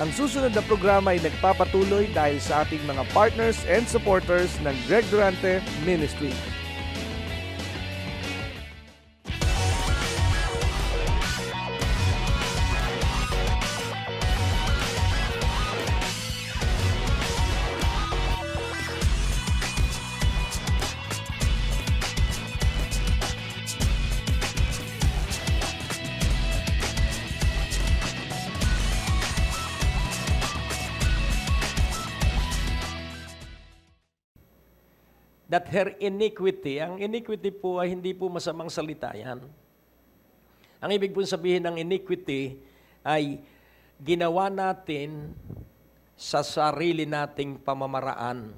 Ang susunod na programa ay nagpapatuloy dahil sa ating mga partners and supporters ng Greg Durante Ministry. That her iniquity, ang iniquity po ay hindi po masamang salita yan. Ang ibig po sabihin ng iniquity ay ginawa natin sa sarili nating pamamaraan.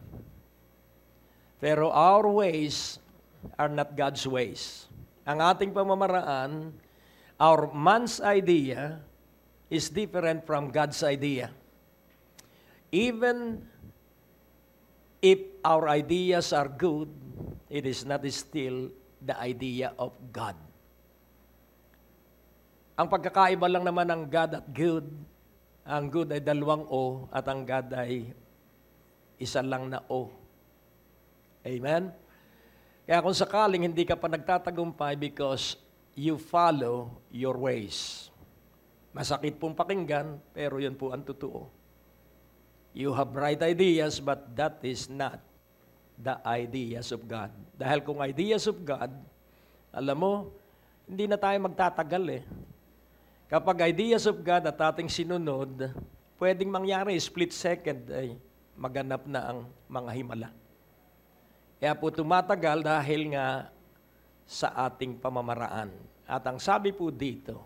Pero our ways are not God's ways. Ang ating pamamaraan, our man's idea is different from God's idea. Even if our ideas are good, it is not still the idea of God. Ang pagkakaiba lang naman ng God at good, ang good ay dalawang O at ang God ay isa lang na O. Amen? Kaya kung sakaling hindi ka pa nagtatagumpay because you follow your ways. Masakit pong pakinggan, pero yun po ang totoo. You have right ideas, but that is not the ideas of God. Dahil kung ideas of God, alam mo, hindi na tayo magtatagal eh. Kapag ideas of God at ating sinunod, pwedeng mangyari, split second, ay maganap na ang mga himala. Kaya po tumatagal dahil nga sa ating pamamaraan. At ang sabi po dito,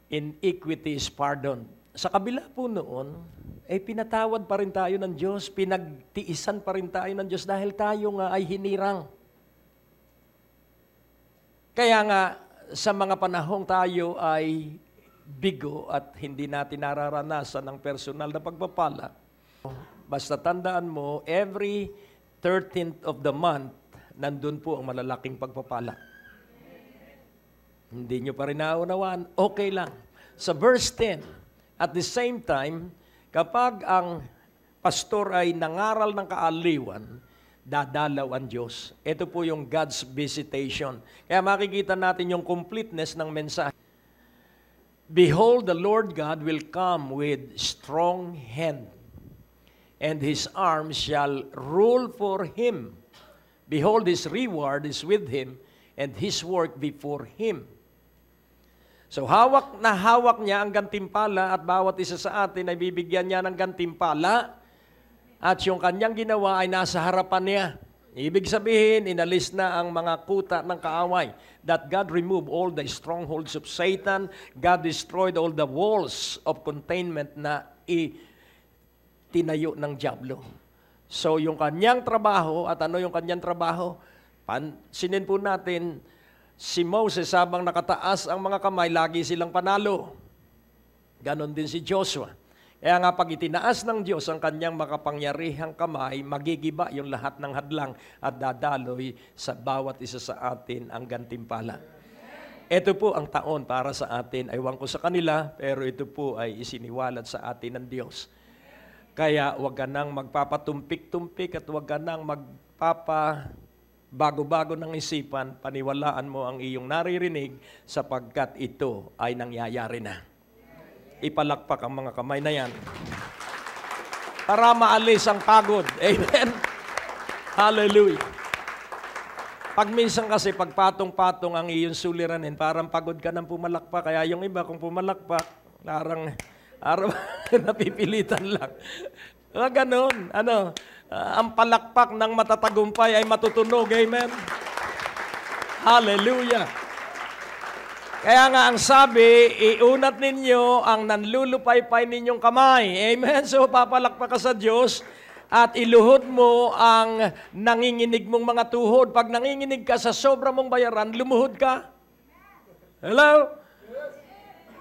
iniquity is pardoned. Sa kabila po noon, pinatawad pa rin tayo ng Diyos, pinagtiisan pa rin tayo ng Diyos dahil tayo nga ay hinirang. Kaya nga, sa mga panahong tayo ay bigo at hindi natin nararanasan ng personal na pagpapala, basta tandaan mo, every 13th of the month, nandun po ang malalaking pagpapala. Hindi nyo pa rin naunawaan, okay lang. Sa verse 10, at the same time, kapag ang pastor ay nangaral ng kaaliwan, dadalaw ang Diyos. Ito po yung God's visitation. Kaya makikita natin yung completeness ng mensahe. Behold, the Lord God will come with strong hand, and His arm shall rule for Him. Behold, His reward is with Him, and His work before Him. So hawak na hawak niya ang gantimpala at bawat isa sa atin ay bibigyan niya ng gantimpala at yung kanyang ginawa ay nasa harapan niya. Ibig sabihin, inalis na ang mga kuta ng kaaway. That God removed all the strongholds of Satan. God destroyed all the walls of containment na tinayo ng diablo. So yung kanyang trabaho, at ano yung kanyang trabaho? Pansinin po natin, si Moses, habang nakataas ang mga kamay, lagi silang panalo. Ganon din si Joshua. Kaya nga pag itinaas ng Diyos ang kanyang makapangyarihang kamay, magigiba yung lahat ng hadlang at dadaloy sa bawat isa sa atin ang gantimpala. Ito po ang taon para sa atin. Aywan ko sa kanila, pero ito po ay isiniwalat sa atin ng Diyos. Kaya huwag ka nang magpapatumpik-tumpik at huwag ka nang bago-bago ng isipan, paniwalaan mo ang iyong naririnig sapagkat ito ay nangyayari na. Ipalakpak ang mga kamay na yan para maalis ang pagod. Amen? Hallelujah. Pag minsan kasi pagpatong-patong ang iyong suliranin, parang pagod ka ng pumalakpak. Kaya yung iba kung pumalakpak, parang napipilitan lang. Ganon. Ang palakpak ng matatagumpay ay matutunog. Amen? Hallelujah. Kaya nga ang sabi, iunat ninyo ang nanlulupaypay ninyong kamay. Amen? So papalakpak ka sa Diyos at iluhod mo ang nanginginig mong mga tuhod. Pag nanginginig ka sa sobra mong bayaran, lumuhod ka. Hello?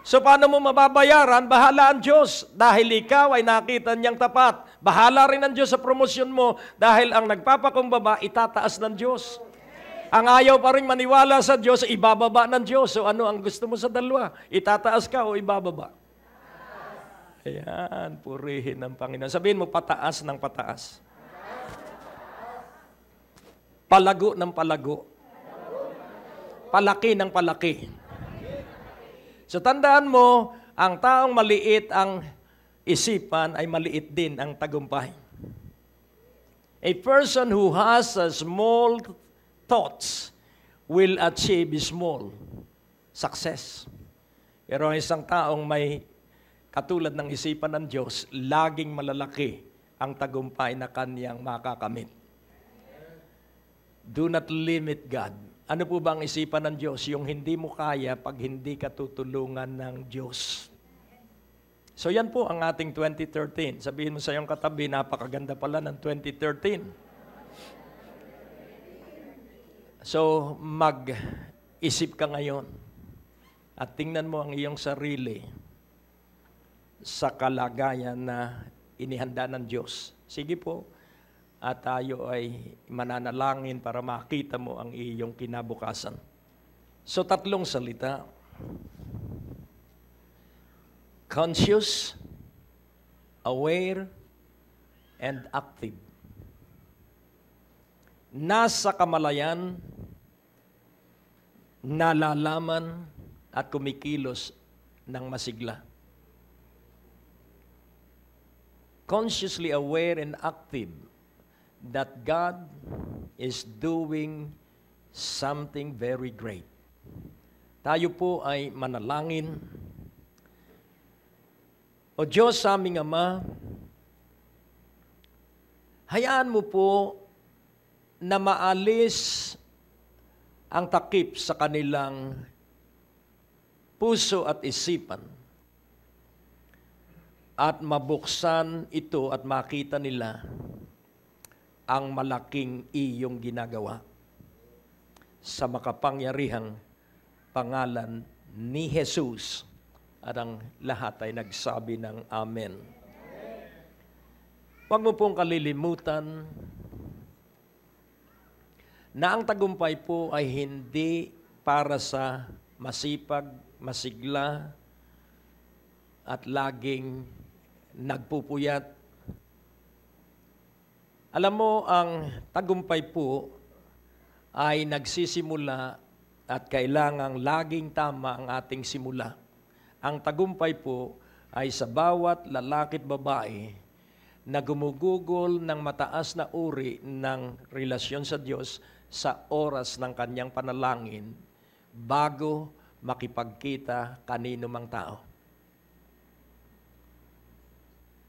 So paano mo mababayaran? Bahala ang Diyos dahil ikaw ay nakita niyang tapat. Bahala rin ang Diyos sa promosyon mo dahil ang nagpapakumbaba, itataas ng Diyos. Ang ayaw pa rin maniwala sa Diyos, ibababa ng Diyos. So ano ang gusto mo sa dalawa? Itataas ka o ibababa? Ayan, purihin ng Panginoon. Sabihin mo, pataas ng pataas. Palago ng palago. Palaki ng palaki. So tandaan mo, ang taong maliit ang isipan ay maliit din ang tagumpay. A person who has a small thoughts will achieve small success. Pero ang isang taong may katulad ng isipan ng Diyos, laging malalaki ang tagumpay na kaniyang makakamit. Do not limit God. Ano po ba ang isipan ng Diyos? Yung hindi mo kaya pag hindi ka tutulungan ng Diyos. So yan po ang ating 2013. Sabihin mo sa iyong katabi, napakaganda pala ng 2013. So mag-isip ka ngayon at tingnan mo ang iyong sarili sa kalagayan na inihanda ng Diyos. Sige po. At tayo ay mananalangin para makita mo ang iyong kinabukasan. So, 3 salita. Conscious, aware, and active. Nasa kamalayan, nalalaman, at kumikilos ng masigla. Consciously aware and active that God is doing something very great. Tayo po ay manalangin. O Diyos sa aming Ama, hayaan mo po na maalis ang takip sa kanilang puso at isipan at mabuksan ito at makita nila ang malaking iyong ginagawa sa makapangyarihang pangalan ni Jesus. At ang lahat ay nagsabi ng Amen. Huwag mo pong kalilimutan na ang tagumpay po ay hindi para sa masipag, masigla, at laging nagpupuyat. Alam mo, ang tagumpay po ay nagsisimula at kailangang laging tama ang ating simula. Ang tagumpay po ay sa bawat lalaki't babae na gumugugol ng mataas na uri ng relasyon sa Diyos sa oras ng kanyang panalangin bago makipagkita kanino mang tao.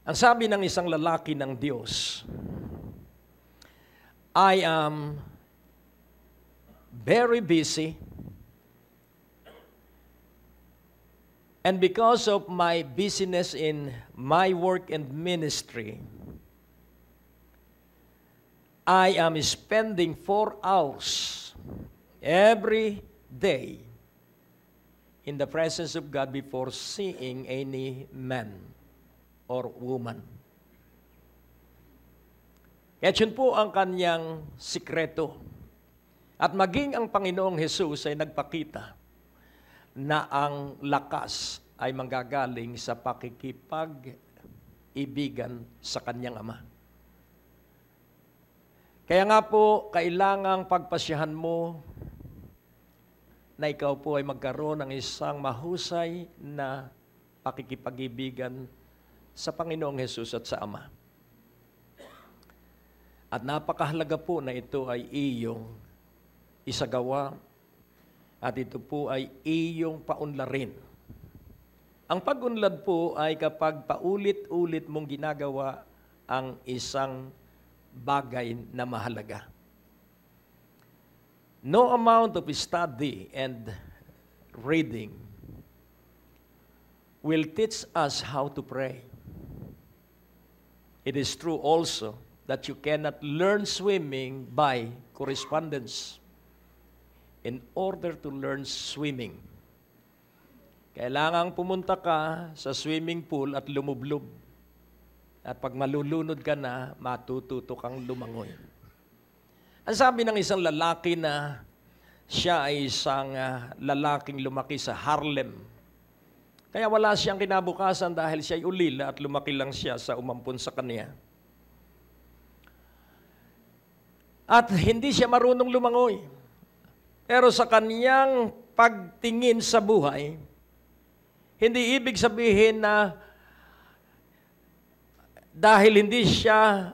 Ang sabi ng isang lalaki ng Diyos, I am very busy, and because of my busyness in my work and ministry, I am spending 4 hours every day in the presence of God before seeing any man or woman. At yun po ang kanyang sikreto. At maging ang Panginoong Jesus ay nagpakita na ang lakas ay manggagaling sa pakikipag-ibigan sa kanyang Ama. Kaya nga po, kailangang pagpasyahan mo na ikaw po ay magkaroon ng isang mahusay na pakikipag-ibigan sa Panginoong Jesus at sa Ama. At napakahalaga po na ito ay iyong isagawa at ito po ay iyong paunlarin. Ang pag-unlad po ay kapag paulit-ulit mong ginagawa ang isang bagay na mahalaga. No amount of study and reading will teach us how to pray. It is true also that you cannot learn swimming by correspondence. In order to learn swimming, kailangang pumunta ka sa swimming pool at lumublob. At pag malulunod ka na, matututo kang lumangoy. Ang sabi ng isang lalaki na siya ay isang lalaking lumaki sa Harlem, Kaya wala siyang kinabukasan dahil siya'y ulila at lumaki lang siya sa umampon sa kanya. At hindi siya marunong lumangoy. Pero sa kanyang pagtingin sa buhay, hindi ibig sabihin na dahil hindi siya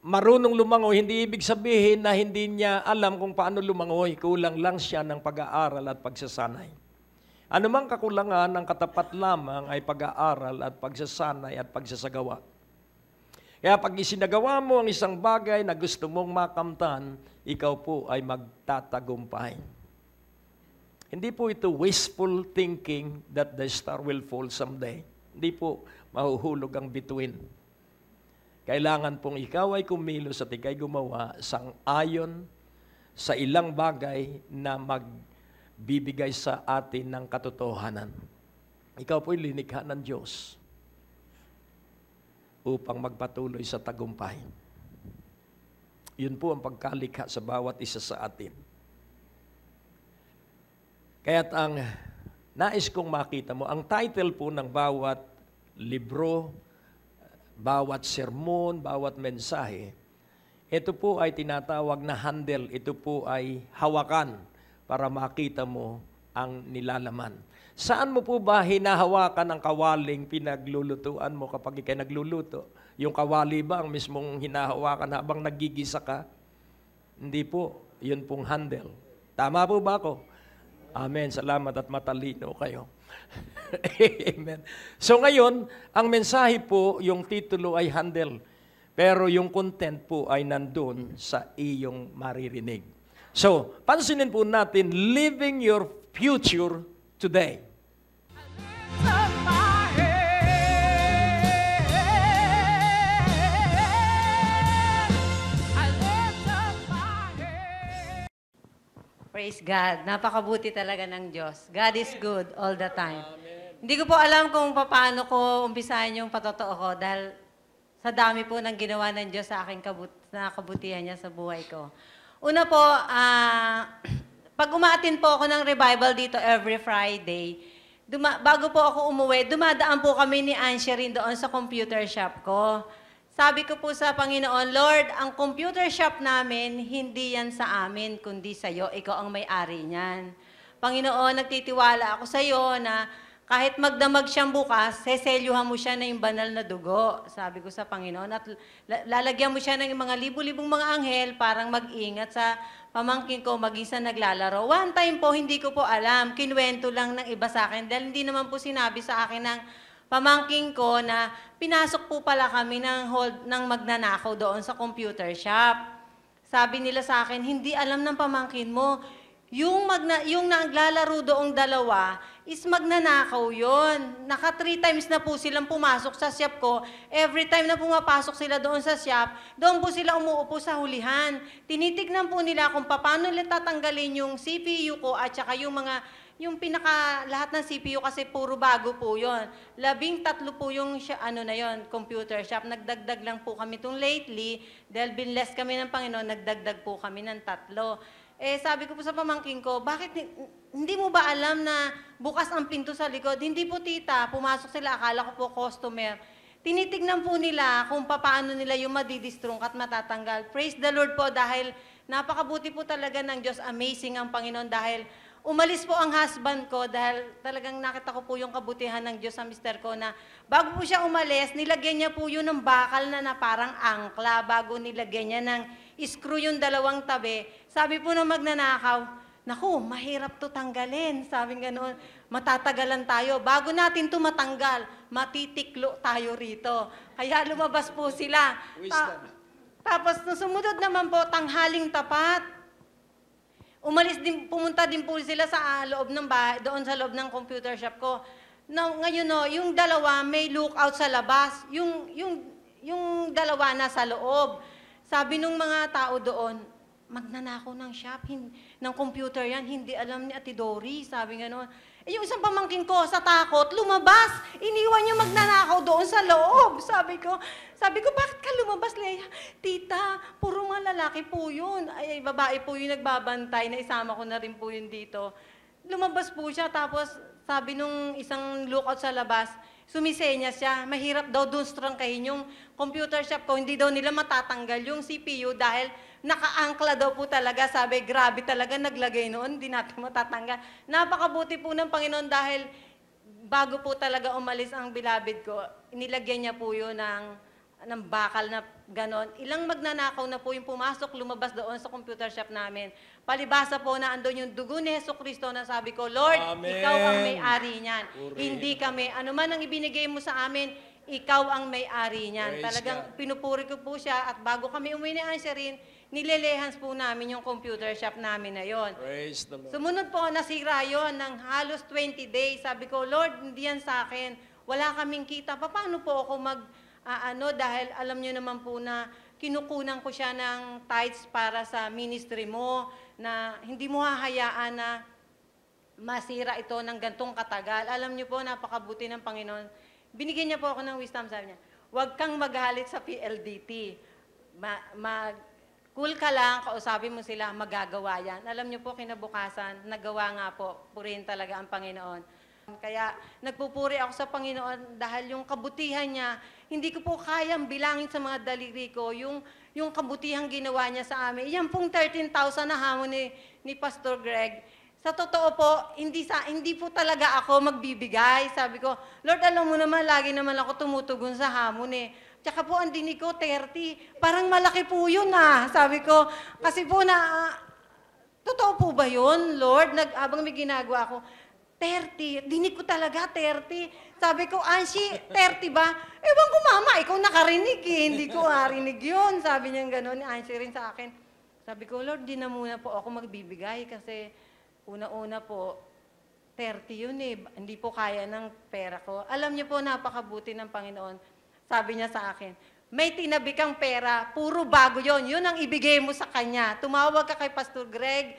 marunong lumangoy, hindi ibig sabihin na hindi niya alam kung paano lumangoy. Kulang lang siya ng pag-aaral at pagsasanay. Anumang kakulangan ng katapat lamang ay pag-aaral at pagsasanay at pagsasagawa. Kaya pag isinagawa mo ang isang bagay na gusto mong makamtan, ikaw po ay magtatagumpay. Hindi po ito wasteful thinking that the star will fall someday. Hindi po mahuhulog ang bituin. Kailangan pong ikaw ay kumilos at ikay gumawa sang-ayon sa ilang bagay na magbibigay sa atin ng katotohanan. Ikaw po'y linikha ng Diyos upang magpatuloy sa tagumpay. Yun po ang pagkalikha sa bawat isa sa atin. Kaya't ang nais kong makita mo, ang title po ng bawat libro, bawat sermon, bawat mensahe, ito po ay tinatawag na handle, ito po ay hawakan para makita mo ang nilalaman. Saan mo po ba hinahawakan ang kawaling pinaglulutuan mo kapag ikay nagluluto? Yung kawali ba ang mismong hinahawakan habang nagigisa ka? Hindi po, yun pong handle. Tama po ba ako? Amen. Salamat at matalino kayo. Amen. So ngayon, ang mensahe po, yung titulo ay handle. Pero yung content po ay nandun sa iyong maririnig. So, pansinin po natin, living your future today. Praise God. Napakabuti talaga ng Diyos. God is good all the time. Hindi ko po alam kung paano ko umpisahan yung patotoo ko dahil sa dami po ng ginawa ng Diyos sa aking kabutihan niya sa buhay ko. Una po, pag umaattend po ako ng revival dito every Friday, bago po ako umuwi, dumadaan po kami ni Ansherin doon sa computer shop ko. Sabi ko po sa Panginoon, Lord, ang computer shop namin, hindi yan sa amin, kundi sa iyo. Ikaw ang may-ari niyan. Panginoon, nagtitiwala ako sa iyo na kahit magdamag siyang bukas, seselyuhan mo siya ng banal na dugo. Sabi ko sa Panginoon, at lalagyan mo siya ng mga libu-libong mga anghel parang mag-ingat sa pamangkin ko, maging sa naglalaro. One time po, hindi ko po alam. Kinuwento lang ng iba sa akin dahil hindi naman po sinabi sa akin ng pamangkin ko na pinasok po pala kami ng magnanakaw doon sa computer shop. Sabi nila sa akin, hindi alam ng pamangkin mo, yung naglalaro doong dalawa is magnanakaw yon. Naka 3 times na po silang pumasok sa shop ko. Every time na pumapasok sila doon sa shop, doon po sila umuupo sa hulihan. Tinitignan po nila kung paano nila tatanggalin yung CPU ko at saka yung lahat ng CPU kasi puro bago po yon. 13 po yung computer shop. Nagdagdag lang po kami itong lately dahil binless kami ng Panginoon, nagdagdag po kami ng 3. Sabi ko po sa pamangkin ko, bakit hindi mo ba alam na bukas ang pinto sa likod? Hindi po tita, pumasok sila, akala ko po customer. Tinitignan po nila kung paano nila yung madidistrong at matatanggal. Praise the Lord po dahil napakabuti po talaga ng Diyos. Amazing ang Panginoon dahil umalis po ang husband ko dahil talagang nakita ko po yung kabutihan ng Diyos sa mister ko na bago po siya umalis, nilagyan niya po yun ng bakal na parang angkla bago nilagyan niya ng screw yung 2 tabi. Sabi po ng magnanakaw, naku, mahirap to tanggalin. Sabi ganoon, matatagalan tayo. Bago natin to matanggal, matitiklo tayo rito. Kaya lumabas po sila. Tapos sumunod naman po, tanghaling tapat. Pumunta din po sila sa loob ng bahay, doon sa loob ng computer shop ko. Ngayon yung 2 may lookout sa labas, yung 2 nasa loob. Sabi nung mga tao doon, magnanakaw ng shop, ng computer yan, hindi alam ni Ate Dory, sabi nga noon. Yung isang pamangkin ko, sa takot, lumabas. Iniwan yung magnanakaw doon sa loob. Sabi ko, bakit ka lumabas, Leia? Tita, puro mga lalaki po yun. Ay, babae po yung nagbabantay, na isama ko na rin po yun dito. Lumabas po siya, tapos sabi nung isang lookout sa labas, sumisenya siya, mahirap daw doon strangkahin yung computer shop ko, hindi daw nila matatanggal yung CPU dahil nakaangkla daw po talaga, sabi, grabe talaga naglagay noon, hindi natin matatanggal. Napakabuti po ng Panginoon dahil bago po talaga umalis ang bilabid ko, inilagyan niya po yun ng bakal na ganon. Ilang magnanakaw na po yung pumasok, lumabas doon sa computer shop namin. Palibasa po na andun yung dugo ni Jesucristo na sabi ko, Lord, Amen. ikaw ang may-ari niyan. Puri. Hindi kami. Ano man ang ibinigay mo sa amin, ikaw ang may-ari niyan. Praise Talagang God. pinupuri ko po siya at bago kami umuwi ni Angeline, nilelehans po namin yung computer shop namin na yon. Praise the Lord. Sumunod po, nasira yon ng halos 20 days. Sabi ko, Lord, hindi yan sa akin. Wala kaming kita. Paano po ako dahil alam nyo naman po na kinukunan ko siya ng tithes para sa ministry mo, na hindi mo hahayaan na masira ito ng gantong katagal. Alam nyo po, napakabuti ng Panginoon. Binigyan niya po ako ng wisdom, sabi niya, huwag kang magalit sa PLDT. Cool ka lang, kausapin mo sila, magagawa yan. Alam niyo po, kinabukasan, nagawa nga po, purihin talaga ang Panginoon. Kaya nagpupuri ako sa Panginoon dahil yung kabutihan niya, hindi ko po kayang bilangin sa mga daliri ko, yung kabutihan ginawa niya sa amin. Yan pong 13,000 na hamon ni Pastor Greg. Sa totoo po, hindi po talaga ako magbibigay. Sabi ko, Lord, alam mo naman, lagi naman ako tumutugon sa hamon eh. Tsaka po, ang dinig ko, 30. Parang malaki po yun sabi ko, kasi po totoo po ba yun, Lord? Habang may ginagawa ko, 30. Dinig ko talaga, 30. Sabi ko, Anshi, 30 ba? Ewan ko, Mama, ikaw nakarinig eh. Hindi ko narinig yun. Sabi niya gano'n, ni Anshi rin sa akin. Sabi ko, Lord, di na muna po ako magbibigay kasi una-una po, 30 yun eh. Hindi po kaya ng pera ko. Alam niyo po, napakabuti ng Panginoon. Sabi niya sa akin, may tinabi kang pera, puro bago yon. Yun ang ibigay mo sa kanya. Tumawag ka kay Pastor Greg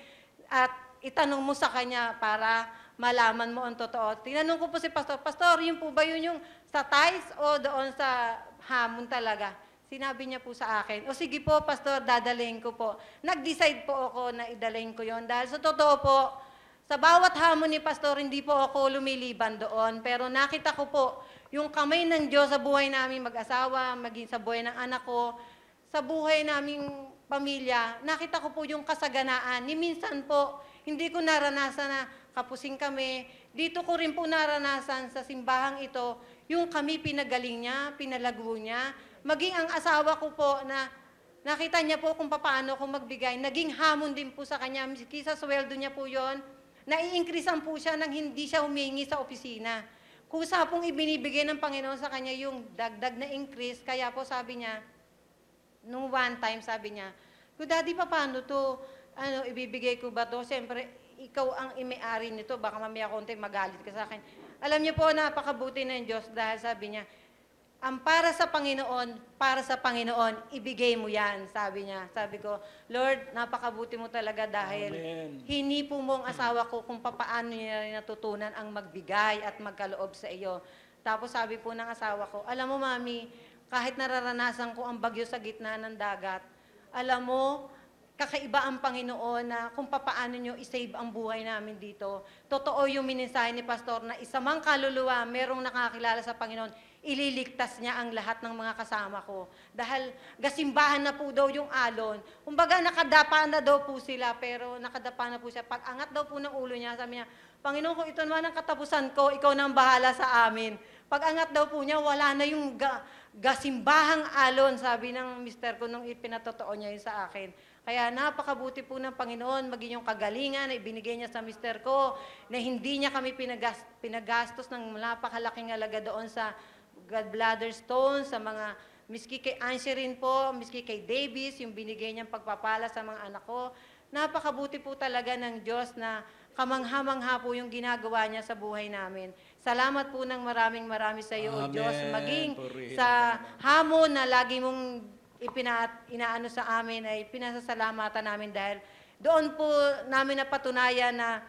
at itanong mo sa kanya para malaman mo ang totoo. Tinanong ko po si Pastor, Pastor, yun po ba yun yung sa tithes o doon sa hamon talaga? Sinabi niya po sa akin, o sige po, Pastor, dadalhin ko po. Nag-decide po ako na idalhin ko yon dahil sa totoo po, sa bawat hamon ni Pastor, hindi po ako lumiliban doon. Pero nakita ko po, yung kamay ng Diyos sa buhay namin mag-asawa, maging sa buhay ng anak ko, sa buhay naming pamilya, nakita ko po yung kasaganaan. Ni minsan po, hindi ko naranasan na kapusing kami. Dito ko rin po naranasan sa simbahang ito, yung kami pinagaling niya, pinalago niya. Maging ang asawa ko po na nakita niya po kung paano ako magbigay. Naging hamon din po sa kanya. Kisa sweldo niya po yon. Nai-increasean po siya nang hindi siya humingi sa opisina. Kusa pong ibinibigay ng Panginoon sa kanya yung dagdag na increase. Kaya po sabi niya, nung one time sabi niya, Daddy, paano to? Ibibigay ko ba to? Siyempre, ikaw ang may-ari nito, baka mamaya konti magalit ka sa akin. Alam niyo po, napakabuti ng Diyos dahil sabi niya, ang para sa Panginoon, ibigay mo yan, sabi niya. Sabi ko, Lord, napakabuti mo talaga dahil Amen. hinipo mo ang asawa ko kung paano niya rin natutunan ang magbigay at magkaloob sa iyo. Tapos sabi po ng asawa ko, alam mo, Mami, kahit nararanasan ko ang bagyo sa gitna ng dagat, alam mo, kakaiba ang Panginoon na kung paano nyo isave ang buhay namin dito. Totoo yung minisahe ni Pastor na isa mang kaluluwa, merong nakakilala sa Panginoon, ililigtas niya ang lahat ng mga kasama ko. Dahil gasimbahan na po daw yung alon. Kumbaga nakadapa na daw po sila, pero nakadapa na po siya. Pag angat daw po ng ulo niya, sabi niya, Panginoon, kung ito naman ang katapusan ko, ikaw na ang bahala sa amin. Pag angat daw po niya, wala na yung gasimbahang alon, sabi ng mister ko nung ipinatotoo niya yun sa akin. Kaya napakabuti po ng Panginoon, maging yung kagalingan na ibinigay niya sa mister ko, na hindi niya kami pinagastos ng napakalaking halaga doon sa gallbladder stone, sa mga, miski kay Angie rin po, miski kay Davis, yung binigay niyang pagpapala sa mga anak ko. Napakabuti po talaga ng Diyos na kamangha-mangha po yung ginagawa niya sa buhay namin. Salamat po ng maraming sa iyo, O Diyos, maging Purihin sa hamon na lagi mong inaano sa amin ay pinasasalamatan namin dahil doon po namin napatunayan na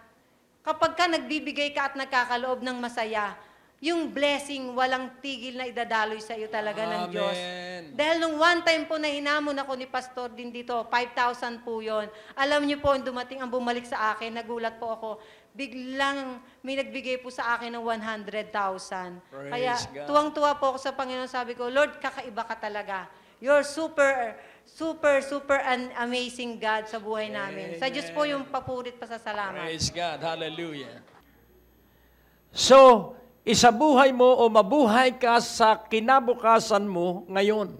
kapag ka nagbibigay ka at nagkakaloob ng masaya, yung blessing, walang tigil na idadaloy sa iyo talaga ng Diyos. Amen. Dahil nung one time po na hinamon ako ni Pastor din dito, 5,000 po yun. Alam niyo po, dumating ang bumalik sa akin, nagulat po ako. Biglang may nagbigay po sa akin ng 100,000. Kaya God. tuwang-tuwa po ako sa Panginoon. Sabi ko, Lord, kakaiba ka talaga. You're super an amazing God sa buhay namin. Sa Diyos po yung papurit pasasalamat. Praise God. Hallelujah. So, isabuhay mo o mabuhay ka sa kinabukasan mo ngayon.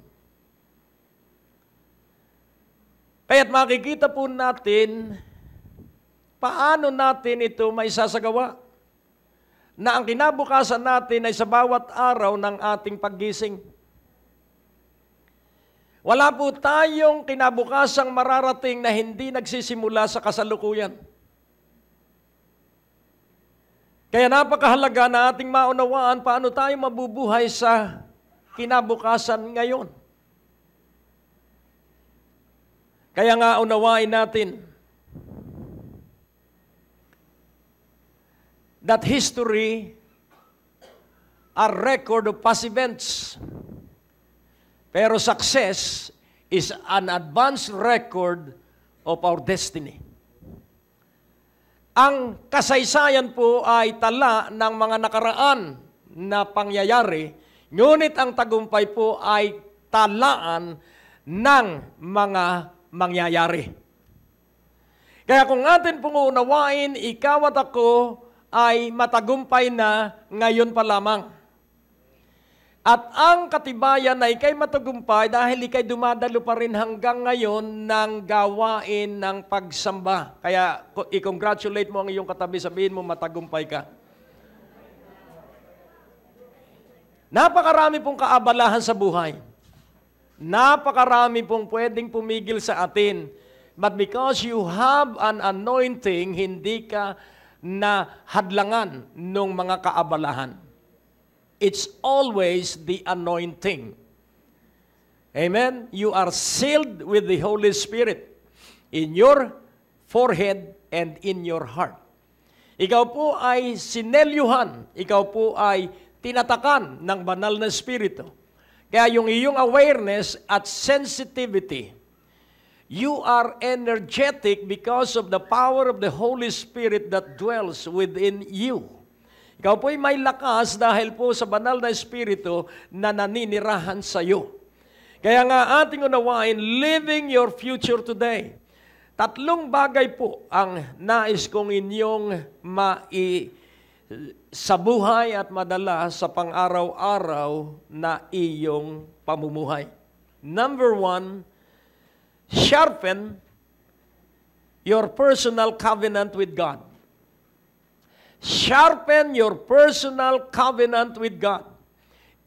Kaya't makikita po natin paano natin ito may sasagawa. Na ang kinabukasan natin ay sa bawat araw ng ating paggising. Wala po tayong kinabukasang mararating na hindi nagsisimula sa kasalukuyan. Kaya napakahalaga na ating maunawaan paano tayo mabubuhay sa kinabukasan ngayon. Kaya nga unawain natin that history are record of past events. Pero success is an advanced record of our destiny. Ang kasaysayan po ay tala ng mga nakaraan na pangyayari, ngunit ang tagumpay po ay talaan ng mga mangyayari. Kaya kung atin pong uunawain, ikaw at ako ay matagumpay na ngayon pa lamang. At ang katibayan na ikay matagumpay dahil ikay dumadalo pa rin hanggang ngayon ng gawain ng pagsamba. Kaya i-congratulate mo ang iyong katabi, sabihin mo matagumpay ka. Napakarami pong kaabalahan sa buhay. Napakarami pong pwedeng pumigil sa atin. But because you have an anointing, hindi ka na hadlangan ng mga kaabalahan. It's always the anointing. Amen? You are sealed with the Holy Spirit in your forehead and in your heart. Ikaw po ay sinelyuhan. Ikaw po ay tinatakan ng banal na Espiritu. Kaya yung iyong awareness at sensitivity, you are energetic because of the power of the Holy Spirit that dwells within you. Ikaw po'y may lakas dahil po sa banal na Espiritu na naninirahan sa iyo. Kaya nga ating unawain, living your future today. Tatlong bagay po ang nais kong inyong sa buhay at madala sa pang-araw-araw na iyong pamumuhay. Number 1, sharpen your personal covenant with God. Sharpen your personal covenant with God.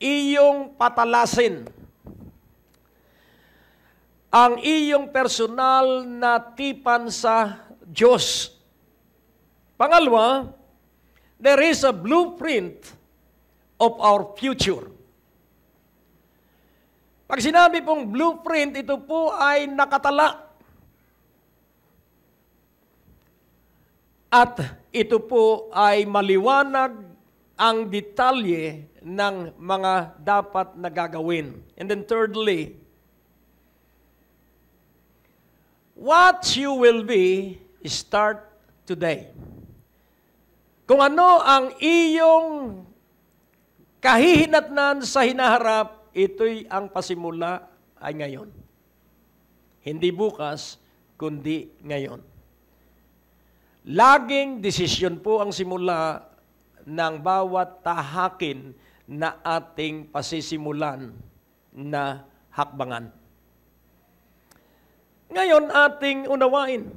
Iyong patalasin ang iyong personal na tipan sa Diyos. Pangalawa, there is a blueprint of our future. Pag sinabi pong blueprint, ito po ay nakatala. At ito po ay maliwanag ang detalye ng mga dapat na gagawin. And then thirdly, what you will be, start today. Kung ano ang iyong kahihinatnan sa hinaharap, ito'y ang pasimula ay ngayon. Hindi bukas, kundi ngayon. Laging desisyon po ang simula ng bawat tahakin na ating pasisimulan na hakbangan. Ngayon ating unawain.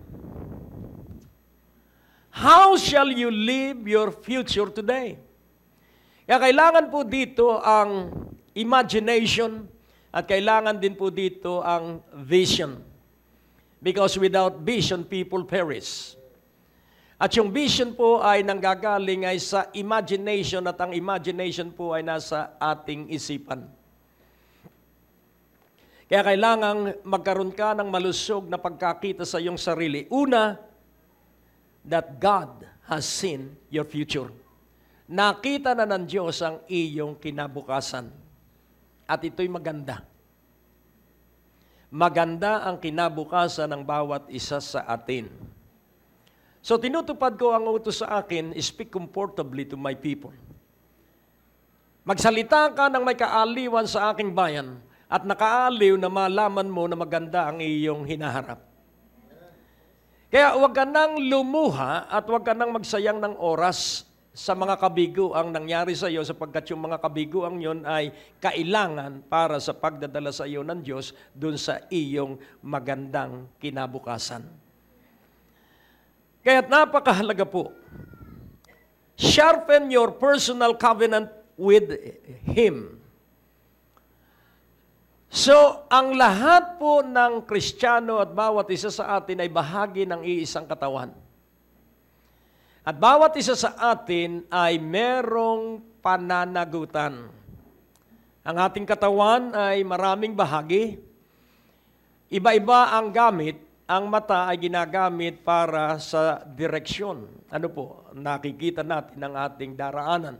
How shall you live your future today? Kaya kailangan po dito ang imagination at kailangan din po dito ang vision. Because without vision, people perish. At yung vision po ay nanggagaling ay sa imagination at ang imagination po ay nasa ating isipan. Kaya kailangang magkaroon ka ng malusog na pagkakita sa iyong sarili. Una, that God has seen your future. nakita na ng Diyos ang iyong kinabukasan. At ito'y maganda. Maganda ang kinabukasan ng bawat isa sa atin. So tinutupad ko ang utos sa akin, speak comfortably to my people. Magsalita ka ng may kaaliwan sa aking bayan at nakaaliw na malaman mo na maganda ang iyong hinaharap. Kaya huwag ka nang lumuha at huwag ka nang magsayang ng oras sa mga kabigo ang nangyari sa iyo sapagkat yung mga kabigo ang yun ay kailangan para sa pagdadala sa iyo ng Diyos dun sa iyong magandang kinabukasan. Kaya't napakahalaga po, sharpen your personal covenant with Him. So, ang lahat po ng Kristiyano at bawat isa sa atin ay bahagi ng iisang katawan. At bawat isa sa atin ay merong pananagutan. Ang ating katawan ay maraming bahagi. Iba-iba ang gamit. Ang mata ay ginagamit para sa direksyon. Ano po? Nakikita natin ang ating daraanan.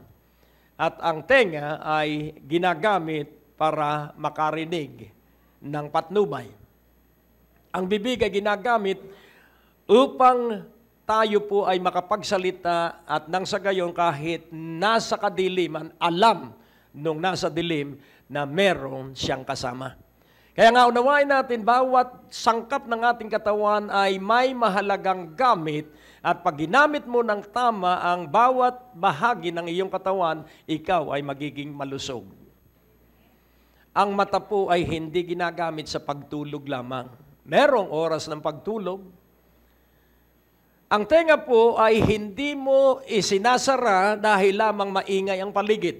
At ang tenga ay ginagamit para makarinig ng patnubay. Ang bibig ay ginagamit upang tayo po ay makapagsalita at nang sa gayon kahit nasa kadiliman, alam nung nasa dilim na meron siyang kasama. Kaya nga unawain natin, bawat sangkap ng ating katawan ay may mahalagang gamit at pag ginamit mo ng tama ang bawat bahagi ng iyong katawan, ikaw ay magiging malusog. Ang mata po ay hindi ginagamit sa pagtulog lamang. Merong oras ng pagtulog. Ang tenga po ay hindi mo isinasara dahil lamang maingay ang paligid.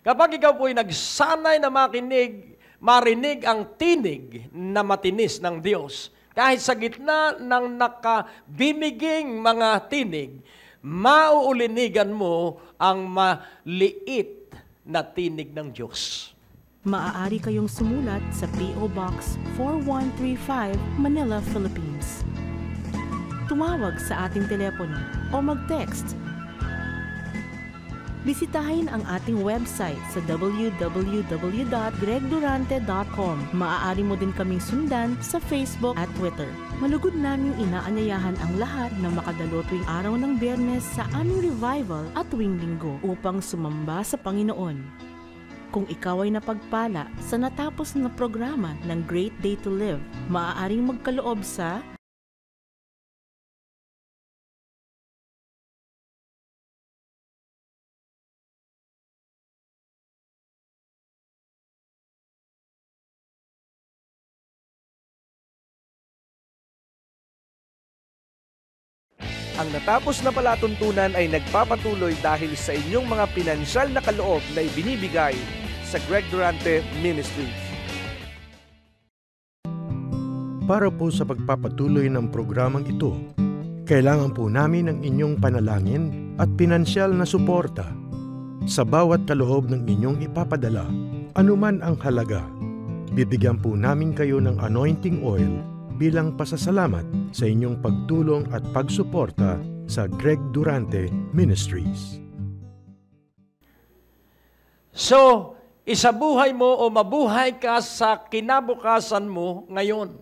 Kapag ikaw po ay nagsanay na marinig ang tinig na matinis ng Diyos, kahit sa gitna ng nakabimiging mga tinig, mauulinigan mo ang maliit na tinig ng Diyos. Maaari kayong sumulat sa P.O. Box 4135, Manila, Philippines. Tumawag sa ating telepono o mag-text. Bisitahin ang ating website sa www.gregdurante.com. Maaari mo din kaming sundan sa Facebook at Twitter. Malugod naming inaanyayahan ang lahat na makadalo tuwing araw ng Biyernes sa aming revival at tuwing Linggo upang sumamba sa Panginoon. Kung ikaw ay napagpala sa natapos na programa ng Great Day to Live, maaaring magkaloob sa Ang natapos na palatuntunan ay nagpapatuloy dahil sa inyong mga pinansyal na kaloob na ibinibigay sa Greg Durante Ministries. Para po sa pagpapatuloy ng programang ito, kailangan po namin ng inyong panalangin at pinansyal na suporta. Sa bawat kaloob ng inyong ipapadala, anuman ang halaga, bibigyan po namin kayo ng anointing oil bilang pasasalamat sa inyong pagtulong at pagsuporta sa Greg Durante Ministries. So, isabuhay mo o mabuhay ka sa kinabukasan mo ngayon.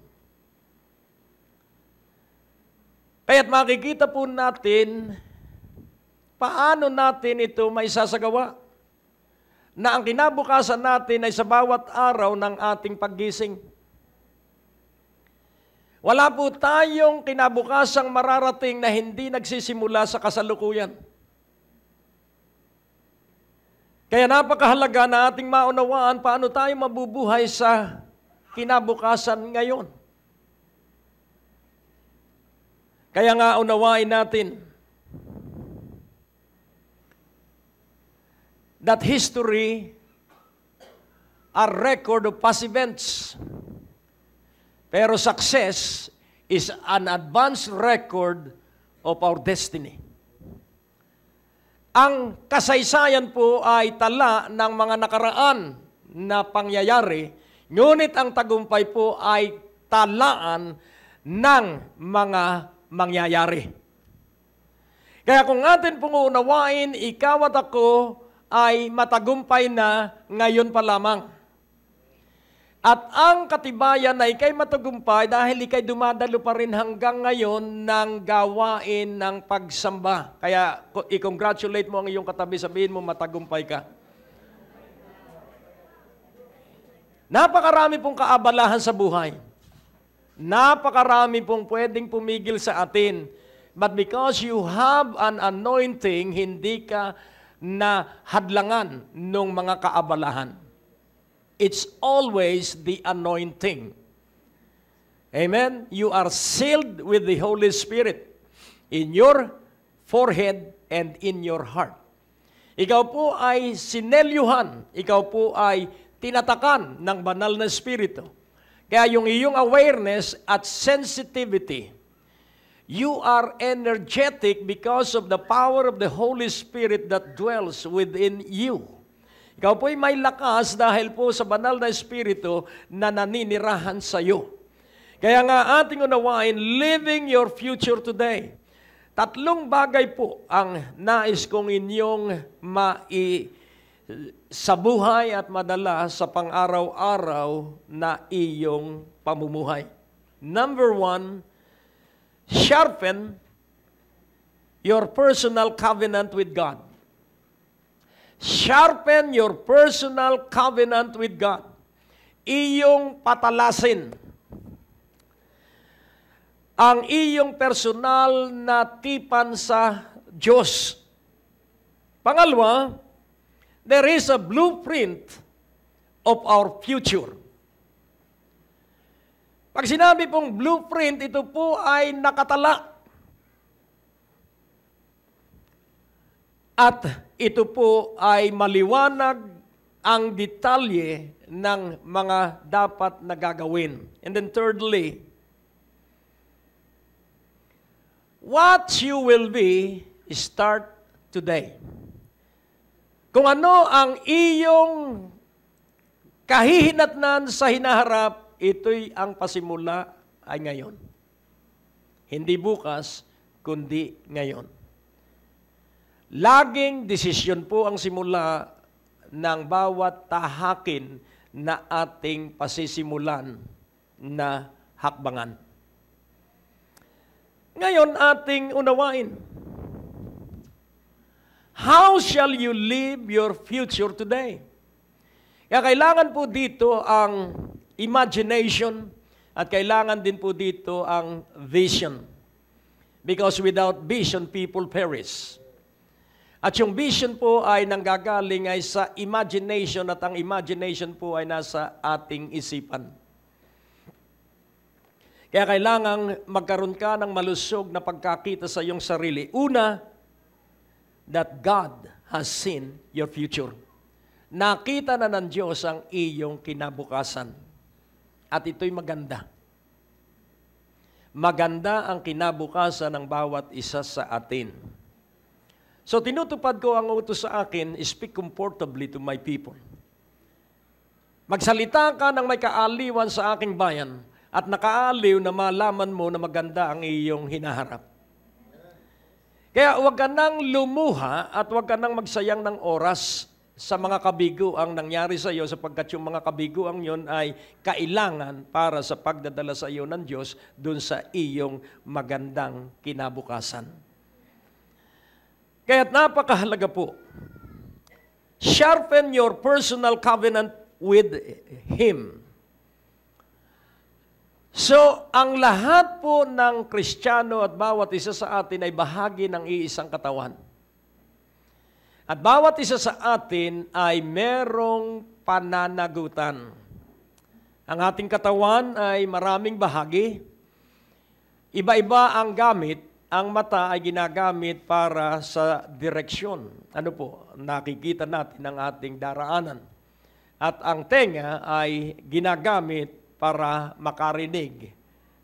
Kaya't makikita po natin paano natin ito maisasagawa. Na ang kinabukasan natin ay sa bawat araw ng ating paggising. Wala po tayong kinabukasang mararating na hindi nagsisimula sa kasalukuyan. Kaya napakahalaga na ating maunawaan paano tayo mabubuhay sa kinabukasan ngayon. Kaya nga unawain natin that history are record of past events. Pero success is an advanced record of our destiny. Ang kasaysayan po ay tala ng mga nakaraan na pangyayari, ngunit ang tagumpay po ay talaan ng mga mangyayari. Kaya kung atin pong uunawain, ikaw at ako ay matagumpay na ngayon pa lamang. At ang katibayan na ikay matagumpay dahil ikay dumadalo pa rin hanggang ngayon ng gawain ng pagsamba. Kaya i-congratulate mo ang iyong katabi, sabihin mo matagumpay ka. Napakarami pong kaabalahan sa buhay. Napakarami pong pwedeng pumigil sa atin. But because you have an anointing, hindi ka na hadlangan ng mga kaabalahan. It's always the anointing. Amen? You are sealed with the Holy Spirit in your forehead and in your heart. Ikaw po ay sinelyuhan. Ikaw po ay tinatakan ng banal na Espiritu. Kaya yung iyong awareness at sensitivity, you are energetic because of the power of the Holy Spirit that dwells within you. Ikaw po'y may lakas dahil po sa banal na Espiritu na naninirahan sa iyo. Kaya nga ating unawain, living your future today. 3 bagay po ang nais kong inyong sa buhay at madala sa pang-araw-araw na iyong pamumuhay. Number 1, sharpen your personal covenant with God. Sharpen your personal covenant with God. Iyong patalasin ang iyong personal na tipan sa Diyos. Pangalawa, there is a blueprint of our future. Pag sinabi pong blueprint, ito po ay nakatala. At ito po ay maliwanag ang detalye ng mga dapat na gagawin. And then thirdly, what you will be, start today. Kung ano ang iyong kahihinatnan sa hinaharap, ito'y ang pasimula ay ngayon. Hindi bukas, kundi ngayon. Laging desisyon po ang simula ng bawat tahakin na ating pasisimulan na hakbangan. Ngayon ating unawain. How shall you live your future today? Kaya kailangan po dito ang imagination at kailangan din po dito ang vision. Because without vision, people perish. At yung vision po ay nanggagaling ay sa imagination at ang imagination po ay nasa ating isipan. Kaya kailangang magkaroon ka ng malusog na pagkakita sa iyong sarili. Una, that God has seen your future. Nakita na ng Diyos ang iyong kinabukasan. At ito'y maganda. Maganda ang kinabukasan ng bawat isa sa atin. So tinutupad ko ang utos sa akin, speak comfortably to my people. Magsalita ka ng may kaaliwan sa aking bayan at nakaaliw na malaman mo na maganda ang iyong hinaharap. Kaya huwag ka nang lumuha at huwag ka nang magsayang ng oras sa mga kabiguang nangyari sa iyo sapagkat yung mga kabiguang yon ay kailangan para sa pagdadala sa iyo ng Diyos dun sa iyong magandang kinabukasan. Kaya napakahalaga po, sharpen your personal covenant with Him. So, ang lahat po ng Kristiyano at bawat isa sa atin ay bahagi ng iisang katawan. At bawat isa sa atin ay merong pananagutan. Ang ating katawan ay maraming bahagi. Iba-iba ang gamit. Ang mata ay ginagamit para sa direksyon. Ano po? Nakikita natin ang ating daraanan. At ang tenga ay ginagamit para makarinig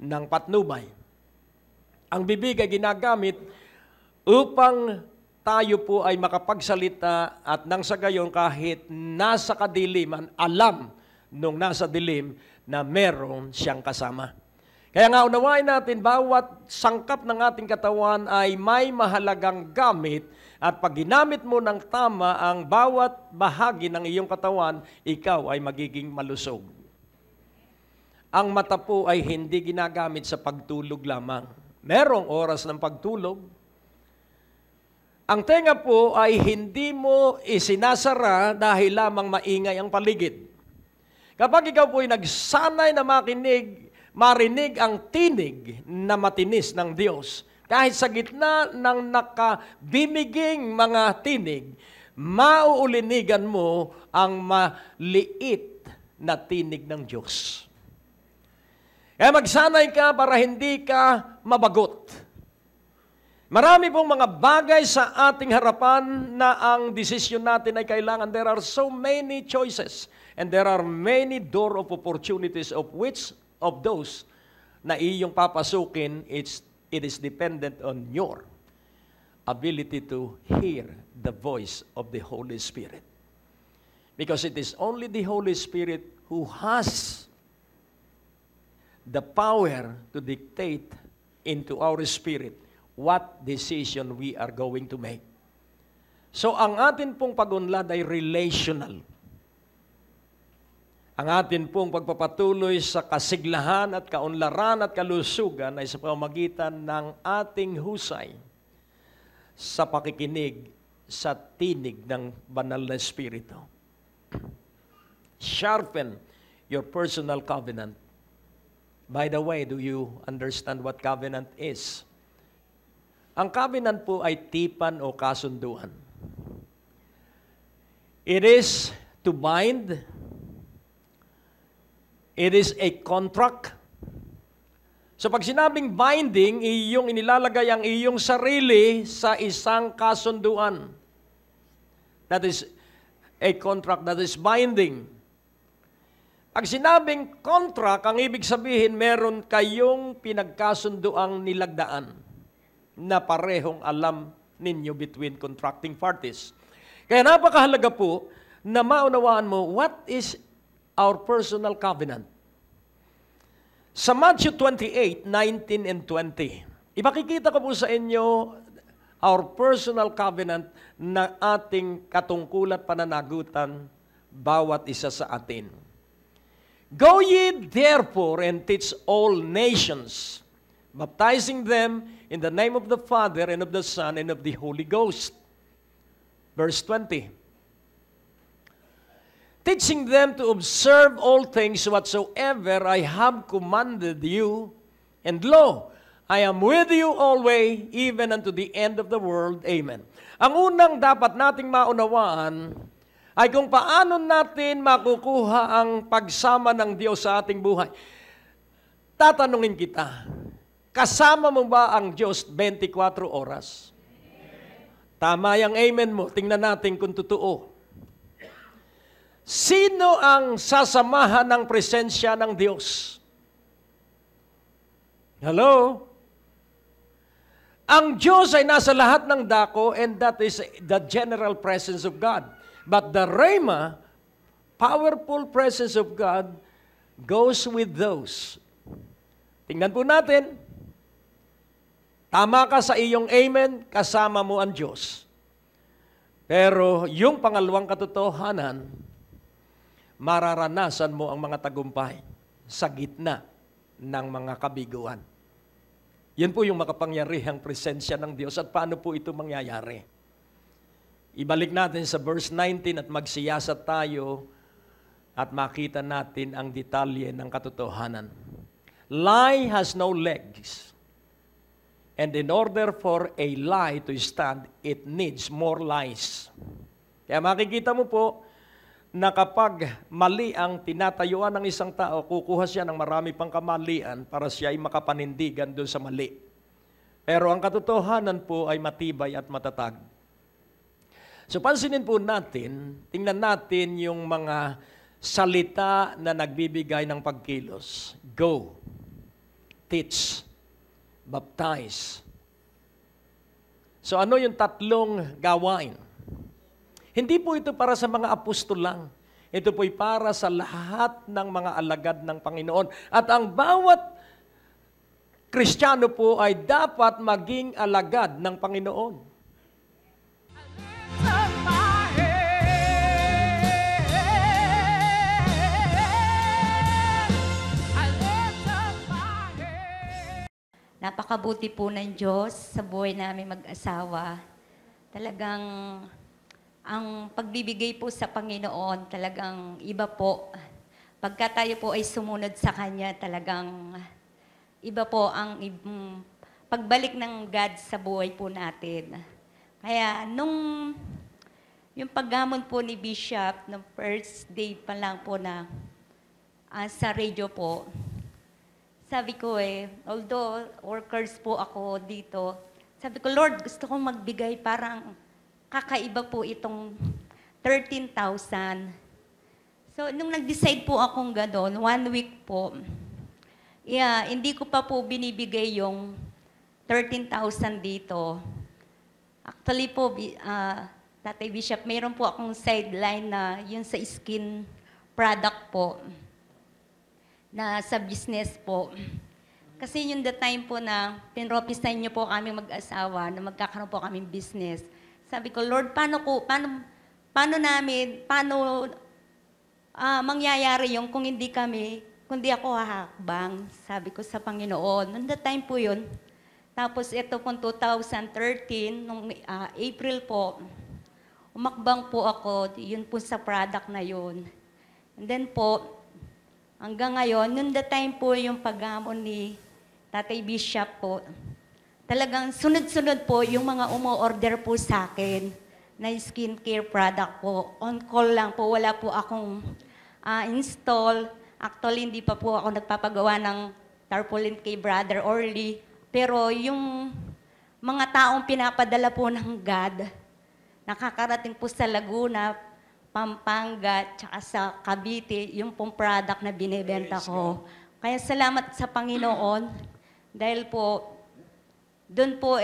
ng patnubay. Ang bibig ay ginagamit upang tayo po ay makapagsalita at nang sa gayon kahit nasa kadiliman, alam nung nasa dilim na meron siyang kasama. Kaya nga unawain natin, bawat sangkap ng ating katawan ay may mahalagang gamit at pag ginamit mo ng tama ang bawat bahagi ng iyong katawan, ikaw ay magiging malusog. Ang mata po ay hindi ginagamit sa pagtulog lamang. Merong oras ng pagtulog. Ang tenga po ay hindi mo isinasara dahil lamang maingay ang paligid. Kapag ikaw po ay nagsanay na marinig ang tinig na matinis ng Diyos, kahit sa gitna ng nakabimiging mga tinig, mauulinigan mo ang maliit na tinig ng Diyos. Kaya magsanay ka para hindi ka mabagot. Marami pong mga bagay sa ating harapan na ang desisyon natin ay kailangan. There are so many choices and there are many door of opportunities of which of those na iyong papasukin, it is dependent on your ability to hear the voice of the Holy Spirit. Because it is only the Holy Spirit who has the power to dictate into our spirit what decision we are going to make. So ang atin pong pag-unlad ay relational. Ang atin pong pagpapatuloy sa kasiglahan at kaunlaran at kalusugan ay sa pamamagitan ng ating husay sa pakikinig sa tinig ng banal na Espiritu. Sharpen your personal covenant. By the way, do you understand what covenant is? Ang covenant po ay tipan o kasunduan. It is to bind. It is a contract. So pag sinabing binding, iyong inilalagay ang iyong sarili sa isang kasunduan. That is a contract that is binding. Pag sinabing contract, ang ibig sabihin, meron kayong pinagkasunduang nilagdaan na parehong alam ninyo between contracting parties. Kaya napakahalaga po na maunawaan mo what is our personal covenant. Sa Matthew 28, 19 and 20, ipakikita ko po sa inyo our personal covenant na ating katungkulan pananagutan bawat isa sa atin. Go ye therefore and teach all nations, baptizing them in the name of the Father and of the Son and of the Holy Ghost. Verse 20. Teaching them to observe all things whatsoever I have commanded you, and lo, I am with you always, even unto the end of the world. Amen. Ang unang dapat nating maunawaan ay kung paano natin makukuha ang pagsama ng Diyos sa ating buhay. Tatanungin kita, kasama mo ba ang Diyos 24 oras? Tama yung amen mo. Tingnan natin kung totoo. Sino ang sasamahan ng presensya ng Diyos? Hello? Ang Diyos ay nasa lahat ng dako, and that is the general presence of God. But the Rhema, powerful presence of God, goes with those. Tingnan po natin. Tama ka sa iyong amen, kasama mo ang Diyos. Pero yung pangalawang katotohanan, mararanasan mo ang mga tagumpay sa gitna ng mga kabiguan. Yan po yung makapangyarihang presensya ng Diyos. At paano po ito mangyayari? Ibalik natin sa verse 19 at magsiyasat tayo at makita natin ang detalye ng katotohanan. Lie has no legs. And in order for a lie to stand, it needs more lies. Kaya makikita mo po, na kapag mali ang tinatayuan ng isang tao, kukuha siya ng marami pang kamalian para siya ay makapanindigan doon sa mali. Pero ang katotohanan po ay matibay at matatag. So pansinin po natin, tingnan natin yung mga salita na nagbibigay ng pagkilos. Go, teach, baptize. So ano yung tatlong gawain? Hindi po ito para sa mga apostol lang. Ito po'y para sa lahat ng mga alagad ng Panginoon. At ang bawat Kristiyano po ay dapat maging alagad ng Panginoon. Napakabuti po ng Diyos sa buhay namin mag-asawa. Talagang ang pagbibigay po sa Panginoon, talagang iba po. Pagka tayo po ay sumunod sa Kanya, talagang iba po ang pagbalik ng God sa buhay po natin. Kaya yung paggamon po ni Bishop, ng first day pa lang po na sa radio po, sabi ko although workers po ako dito, sabi ko, Lord, gusto kong magbigay parang kakaiba po itong 13,000. So, nung nag-decide po akong gano'n, 1 week po, hindi ko pa po binibigay yung 13,000 dito. Actually po, Tatay Bishop, mayroon po akong sideline na yun sa skin product po, na sa business po. Kasi yung the time po na pinropisan niyo po kami mag-asawa na magkakaroon po kami business. Sabi ko, Lord, paano mangyayari yung kung hindi ako hahakbang, sabi ko sa Panginoon. Noong the time po yun. Tapos ito po 2013, nung April po, umakbang po ako, yun po sa product na yun. And then po, hanggang ngayon, noong the time po yung paggamon ni Tatay Bishop po, talagang sunod-sunod po yung mga umo-order po sa akin na skincare product po. On call lang po, wala po akong install. Actually, hindi pa po ako nagpapagawa ng tarpaulin kay Brother Orly. Pero yung mga taong pinapadala po ng God, nakakarating po sa Laguna, Pampanga, tsaka sa Cavite, yung pong product na binibenta ko. Kaya salamat sa Panginoon, dahil po, doon po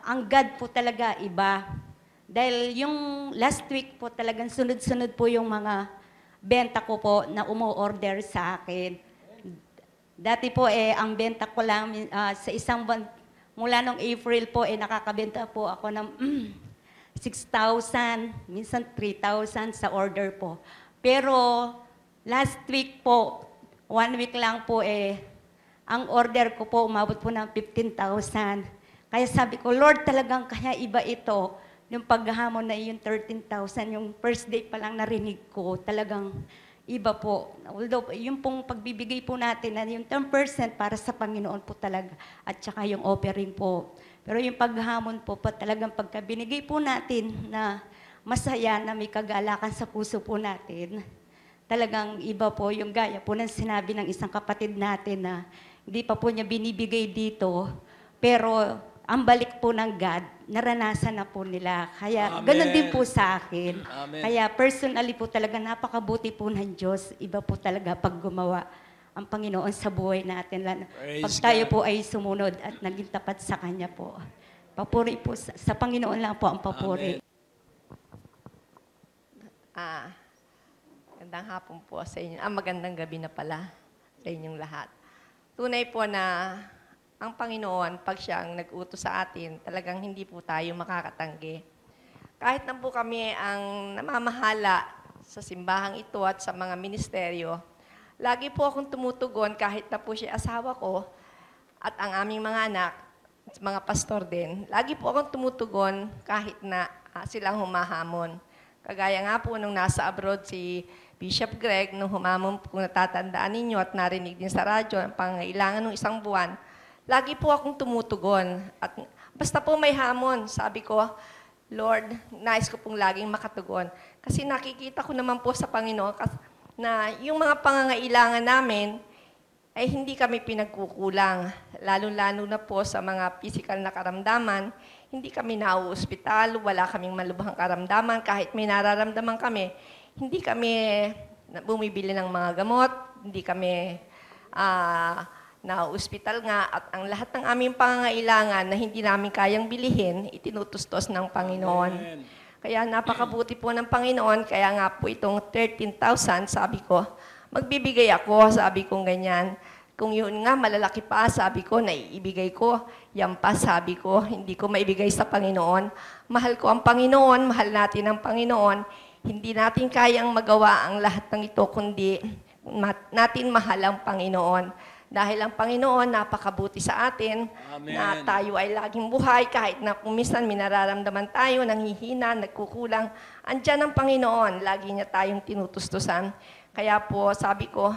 ang God po talaga iba. Dahil yung last week po talagang sunod-sunod po yung mga benta ko po na umu-order sa akin. Dati po ang benta ko lang sa isang buwan, mula nung April po nakakabenta po ako ng 6,000, minsan 3,000 sa order po. Pero last week po, 1 week lang po ang order ko po umabot po ng 15,000. Kaya sabi ko, Lord, talagang kaya iba ito. Yung paghahamon na yung 13,000, yung first day pa lang narinig ko, talagang iba po. Although yung pong pagbibigay po natin, na yung 10% para sa Panginoon po talaga, at saka yung offering po. Pero yung paghamon po, talagang pagka binigay po natin na masaya, na may kagalakan sa puso po natin, talagang iba po yung gaya po ng sinabi ng isang kapatid natin na hindi pa po niya binibigay dito, pero ang balik po ng God, naranasan na po nila. Kaya ganun din po sa akin. Amen. Kaya personally po talaga napakabuti po ng Diyos. Iba po talaga pag gumawa ang Panginoon sa buhay natin. Pag tayo po ay sumunod at naging tapat sa Kanya po. Papuri po, sa Panginoon lang po ang papuri. Magandang hapon po sa inyo. Magandang gabi na pala sa inyong lahat. Tunay po na ang Panginoon, pag siya ang nag-utos sa atin, talagang hindi po tayo makakatanggi. Kahit na po kami ang namamahala sa simbahang ito at sa mga ministeryo, lagi po akong tumutugon kahit na po siya asawa ko at ang aming mga anak, at mga pastor din. Lagi po akong tumutugon kahit na silang humahamon. Kagaya nga po nung nasa abroad si Bishop Greg, nung humamon po, natatandaan ninyo at narinig din sa radyo ang pangailangan ng isang buwan, lagi po akong tumutugon. At basta po may hamon, sabi ko, Lord, nais ko pong laging makatugon. Kasi nakikita ko naman po sa Panginoon na yung mga pangangailangan namin ay hindi kami pinagkukulang. Lalo-lalo na po sa mga physical na karamdaman, hindi kami nauospital, wala kaming malubhang karamdaman. Kahit may nararamdaman kami, hindi kami bumibili ng mga gamot, hindi kami na-hospital nga, at ang lahat ng aming pangangailangan na hindi namin kayang bilihin, itinutustos ng Panginoon. Amen. Kaya napakabuti po ng Panginoon, kaya nga po itong 13,000, sabi ko, magbibigay ako, sabi kong ganyan. Kung yun nga, malalaki pa, sabi ko, naiibigay ko. Yan pa, sabi ko, hindi ko maibigay sa Panginoon. Mahal ko ang Panginoon, mahal natin ang Panginoon. Hindi natin kayang magawa ang lahat ng ito, kundi natin mahal ang Panginoon. Dahil ang Panginoon napakabuti sa atin, Amen. na tayo ay laging buhay, kahit na kung minsan minararamdaman tayo, nanghihina, nagkukulang. Andyan ang Panginoon, lagi niya tayong tinutustusan. Kaya po, sabi ko,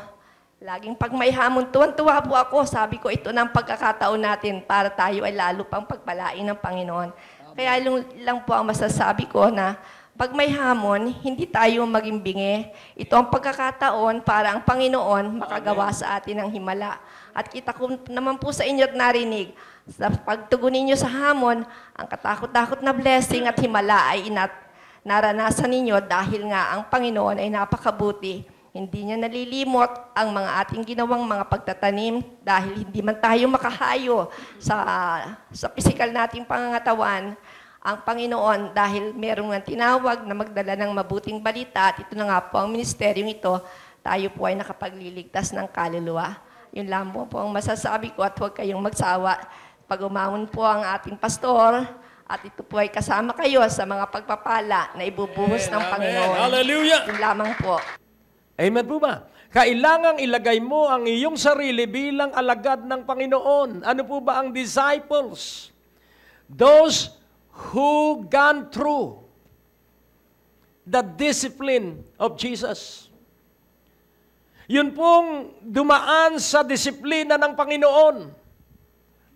laging pag may hamon, tuwan-tuwa po ako. Sabi ko, ito na ang pagkakataon natin para tayo ay lalo pang pagpalain ng Panginoon. Kaya lang po ang masasabi ko na pag may hamon, hindi tayo maging bingi. Ito ang pagkakataon para ang Panginoon makagawa sa atin ng himala. At kita ko naman po sa inyo at narinig, sa pagtugunin niyo sa hamon, ang katakot-takot na blessing at himala ay naranasan ninyo dahil nga ang Panginoon ay napakabuti. Hindi niya nalilimot ang mga ating ginawang mga pagtatanim dahil hindi man tayo makahayo sa pisikal nating pangangatawan. Ang Panginoon, dahil merong tinawag na magdala ng mabuting balita, at ito na nga po ang ministeryong ito, tayo po ay nakapagliligtas ng kaluluwa. Yun lang po ang masasabi ko at huwag kayong magsawa. Pag umahon po ang ating pastor, at ito po ay kasama kayo sa mga pagpapala na ibubuhos ng Panginoon. Hallelujah! Yun lamang po. Amen po ba? Kailangang ilagay mo ang iyong sarili bilang alagad ng Panginoon. Ano po ba ang disciples? Those who gone through the discipline of Jesus. Yun pong dumaan sa disiplina ng Panginoon.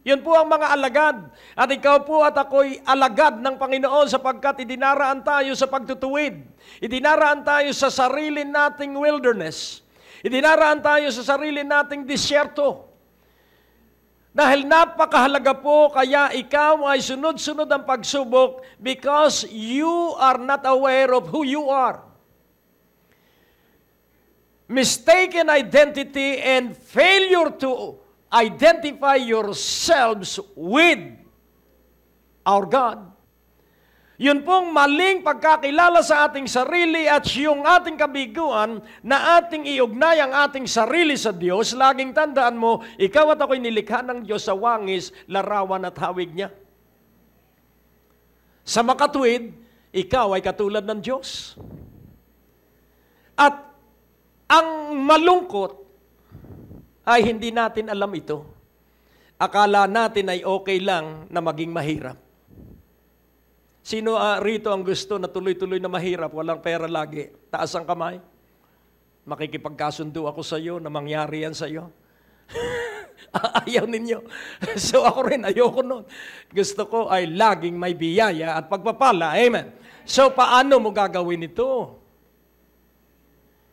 Yun po ang mga alagad. At ikaw po at ako'y alagad ng Panginoon sapagkat idinaraan tayo sa pagtutuwid. Idinaraan tayo sa sarili nating wilderness. Idinaraan tayo sa sarili nating disyerto. Dahil napakahalaga po, kaya ikaw ay sunod-sunod ang pagsubok because you are not aware of who you are. Mistaken identity and failure to identify yourselves with our God. Yun pong maling pagkakilala sa ating sarili at yung ating kabiguan na ating iugnay ang ating sarili sa Diyos. Laging tandaan mo, ikaw at ako'y nilikha ng Diyos sa wangis, larawan at hawig niya. Sa makatwid, ikaw ay katulad ng Diyos. At ang malungkot ay hindi natin alam ito. Akala natin ay okay lang na maging mahirap. Sino rito ang gusto na tuloy-tuloy na mahirap, walang pera lagi? Taas ang kamay. Makikipagkasundo ako sa iyo na mangyari yan sa iyo. Ayaw ninyo. So ako rin, ayoko nun. Gusto ko ay laging may biyaya at pagpapala. Amen. So paano mo gagawin ito?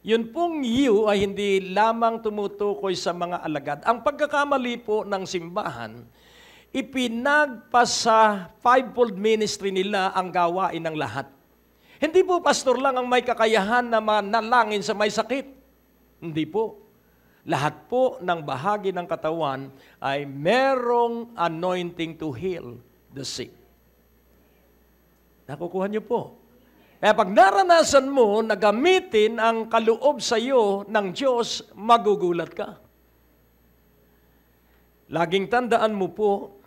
Yun pong you ay hindi lamang tumutukoy sa mga alagad. Ang pagkakamali po ng simbahan, ipinagpa sa fivefold ministry nila ang gawain ng lahat. Hindi po pastor lang ang may kakayahan na manalangin sa may sakit. Hindi po. Lahat po ng bahagi ng katawan ay merong anointing to heal the sick. Nakukuha niyo po. Kaya pag naranasan mo na gamitin ang kaloob sa iyo ng Diyos, magugulat ka. Laging tandaan mo po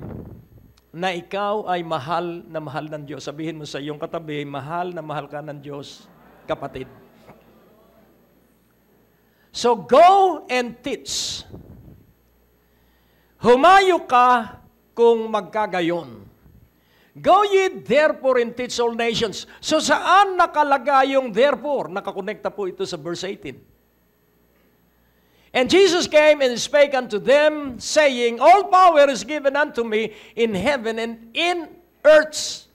na ikaw ay mahal na mahal ng Diyos. Sabihin mo sa iyong katabi, mahal na mahal ka ng Diyos, kapatid. So go and teach. Humayo ka kung magkagayon. Go ye therefore and teach all nations. So saan nakalagay yung therefore? Nakakonekta po ito sa verse 18. And Jesus came and spake unto them, saying, all power is given unto me in heaven and in earth.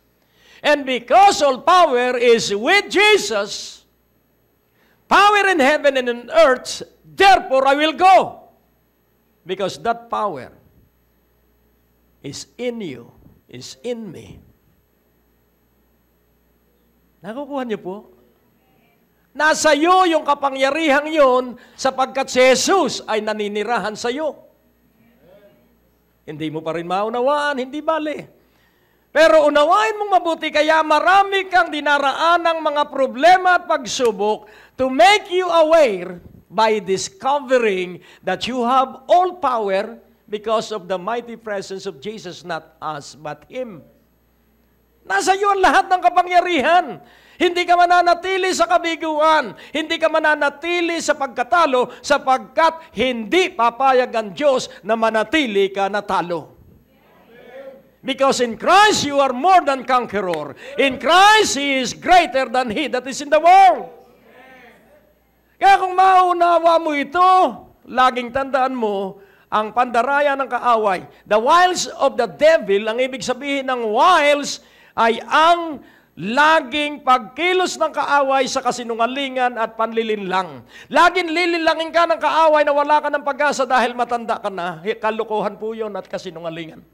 And because all power is with Jesus, power in heaven and in earth, therefore I will go. Because that power is in you, is in me. Nakukuha niyo po? Nasa iyo yung kapangyarihang yun sapagkat si Jesus ay naninirahan sa iyo. Hindi mo pa rin maunawaan, hindi bale. Pero unawain mong mabuti kaya marami kang dinaraan ng mga problema at pagsubok to make you aware by discovering that you have all power because of the mighty presence of Jesus, not us, but Him. Nasa iyo ang lahat ng kapangyarihan. Hindi ka mananatili sa kabiguan. Hindi ka mananatili sa pagkatalo sapagkat hindi papayag ang Diyos na manatili ka natalo. Because in Christ you are more than conqueror. In Christ He is greater than he that is in the world. Kaya kung maunawa mo ito, laging tandaan mo, ang pandaraya ng kaaway, the wiles of the devil, ang ibig sabihin ng wiles ay ang laging pagkilos ng kaaway sa kasinungalingan at panlilinlang. Laging lililangin ka ng kaaway na wala ka ng pag-asa dahil matanda ka na. Kalokohan po yun at kasinungalingan.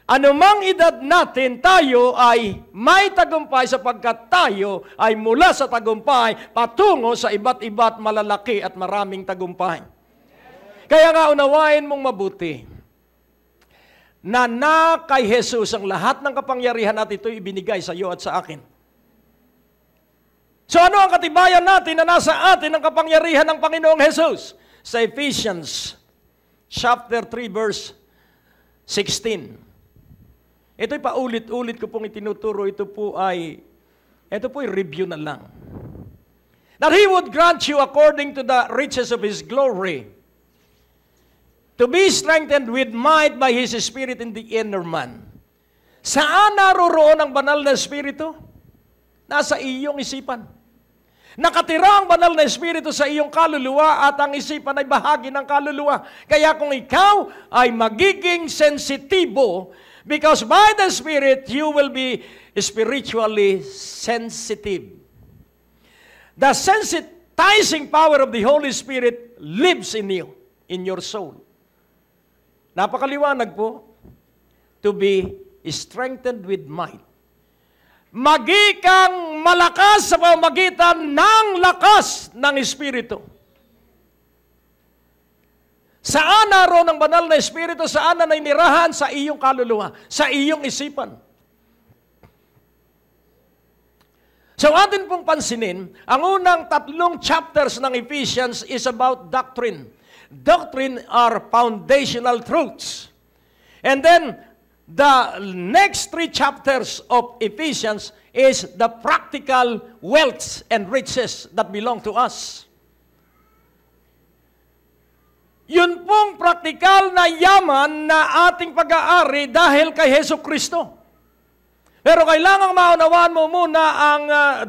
Anumang edad natin, tayo ay may tagumpay sapagkat tayo ay mula sa tagumpay patungo sa iba't malalaki at maraming tagumpay. Kaya nga unawain mong mabuti na kay Jesus ang lahat ng kapangyarihan at ito'y ibinigay sa iyo at sa akin. So ano ang katibayan natin na nasa atin ang kapangyarihan ng Panginoong Jesus? Sa Ephesians chapter 3 verse 16. Ito'y paulit-ulit ko pong itinuturo. Ito po ay review na lang. That He would grant you according to the riches of His glory, to be strengthened with might by His Spirit in the inner man. Saan naroroon ang banal na Espiritu? Nasa iyong isipan. Nakatira ang banal na Espiritu sa iyong kaluluwa at ang isipan ay bahagi ng kaluluwa. Kaya kung ikaw ay magiging sensitibo, because by the Spirit, you will be spiritually sensitive. The sensitizing power of the Holy Spirit lives in you, in your soul. Napakaliwanag po, to be strengthened with might. Magikang malakas sa pamamagitan ng lakas ng Espiritu. Saan naroon ang banal na Espiritu? Saan na nainirahan? Sa iyong kaluluwa, sa iyong isipan. So atin pong pansinin, ang unang 3 chapters ng Ephesians is about doctrine. Doctrine are foundational truths. And then, the next 3 chapters of Ephesians is the practical wealth and riches that belong to us. Yun pong praktikal na yaman na ating pag-aari dahil kay Hesus Kristo. Pero kailangang maunawaan mo muna ang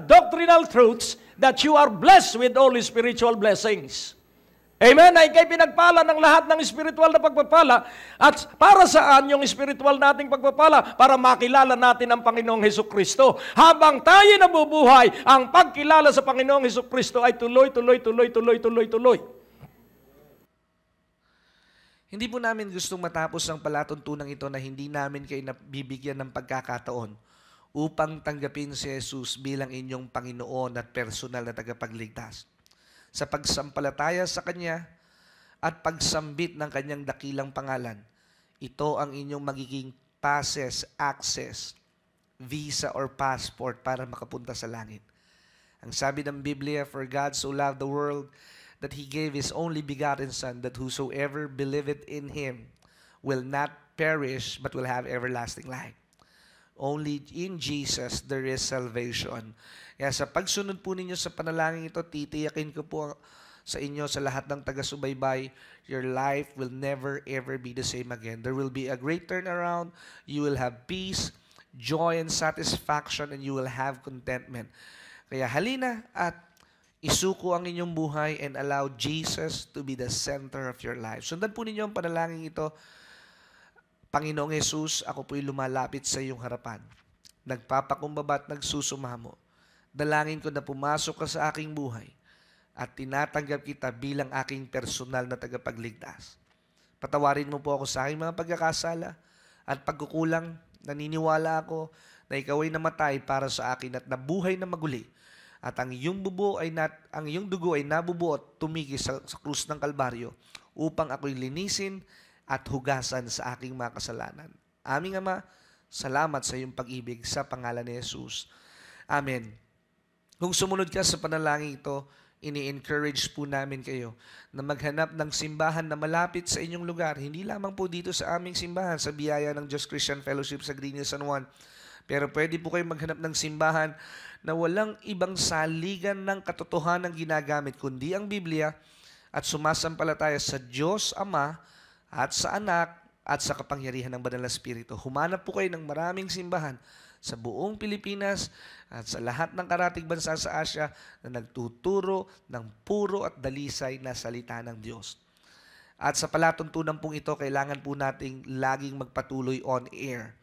doctrinal truths that you are blessed with all spiritual blessings. Amen? Ay kay pinagpala ng lahat ng spiritual na pagpapala. At para saan yung spiritual nating pagpapala? Para makilala natin ang Panginoong Hesus Kristo. Habang tayo nabubuhay, ang pagkilala sa Panginoong Hesus Kristo ay tuloy. Hindi po namin gustong matapos ang palatuntunang ito na hindi namin kayo nabibigyan ng pagkakataon upang tanggapin si Jesus bilang inyong Panginoon at personal na tagapagligtas. Sa pagsampalataya sa Kanya at pagsambit ng Kanyang dakilang pangalan, ito ang inyong magiging passes, access, visa or passport para makapunta sa langit. Ang sabi ng Biblia, for God so loved the world that He gave His only begotten Son, that whosoever believeth in Him will not perish, but will have everlasting life. Only in Jesus there is salvation. Kaya sa pagsunod po ninyo sa panalangin ito, titiyakin ko po sa inyo, sa lahat ng taga-subaybay, your life will never ever be the same again. There will be a great turnaround. You will have peace, joy, and satisfaction, and you will have contentment. Kaya halina at isuko ang inyong buhay and allow Jesus to be the center of your life. Sundan po ninyo ang panalangin ito. Panginoong Jesus, ako po'y lumalapit sa iyong harapan. Nagpapakumbaba at nagsusumamo. Dalangin ko na pumasok ka sa aking buhay at tinatanggap kita bilang aking personal na tagapagligtas. Patawarin mo po ako sa aking mga pagkakasala at pagkukulang. Naniniwala ako na ikaw ay namatay para sa akin at nabuhay na maguli. At ang iyong dugo ay nabubuo at tumigil sa krus ng Kalbaryo upang ako'y linisin at hugasan sa aking mga kasalanan. Aming Ama, salamat sa iyong pag-ibig sa pangalan ni Jesus. Amen. Kung sumunod ka sa panalangin ito, ini-encourage po namin kayo na maghanap ng simbahan na malapit sa inyong lugar. Hindi lamang po dito sa aming simbahan, sa biyaya ng Diyos Christian Fellowship sa Green Hills, San Juan. Pero pwede po kayo maghanap ng simbahan na walang ibang saligan ng katotohanan ginagamit, kundi ang Biblia at sumasampalataya sa Diyos Ama at sa Anak at sa kapangyarihan ng Banal na Espiritu. Humanap po kayo ng maraming simbahan sa buong Pilipinas at sa lahat ng karatig bansa sa Asia na nagtuturo ng puro at dalisay na salita ng Diyos. At sa palatuntunan pong ito, kailangan po nating laging magpatuloy on air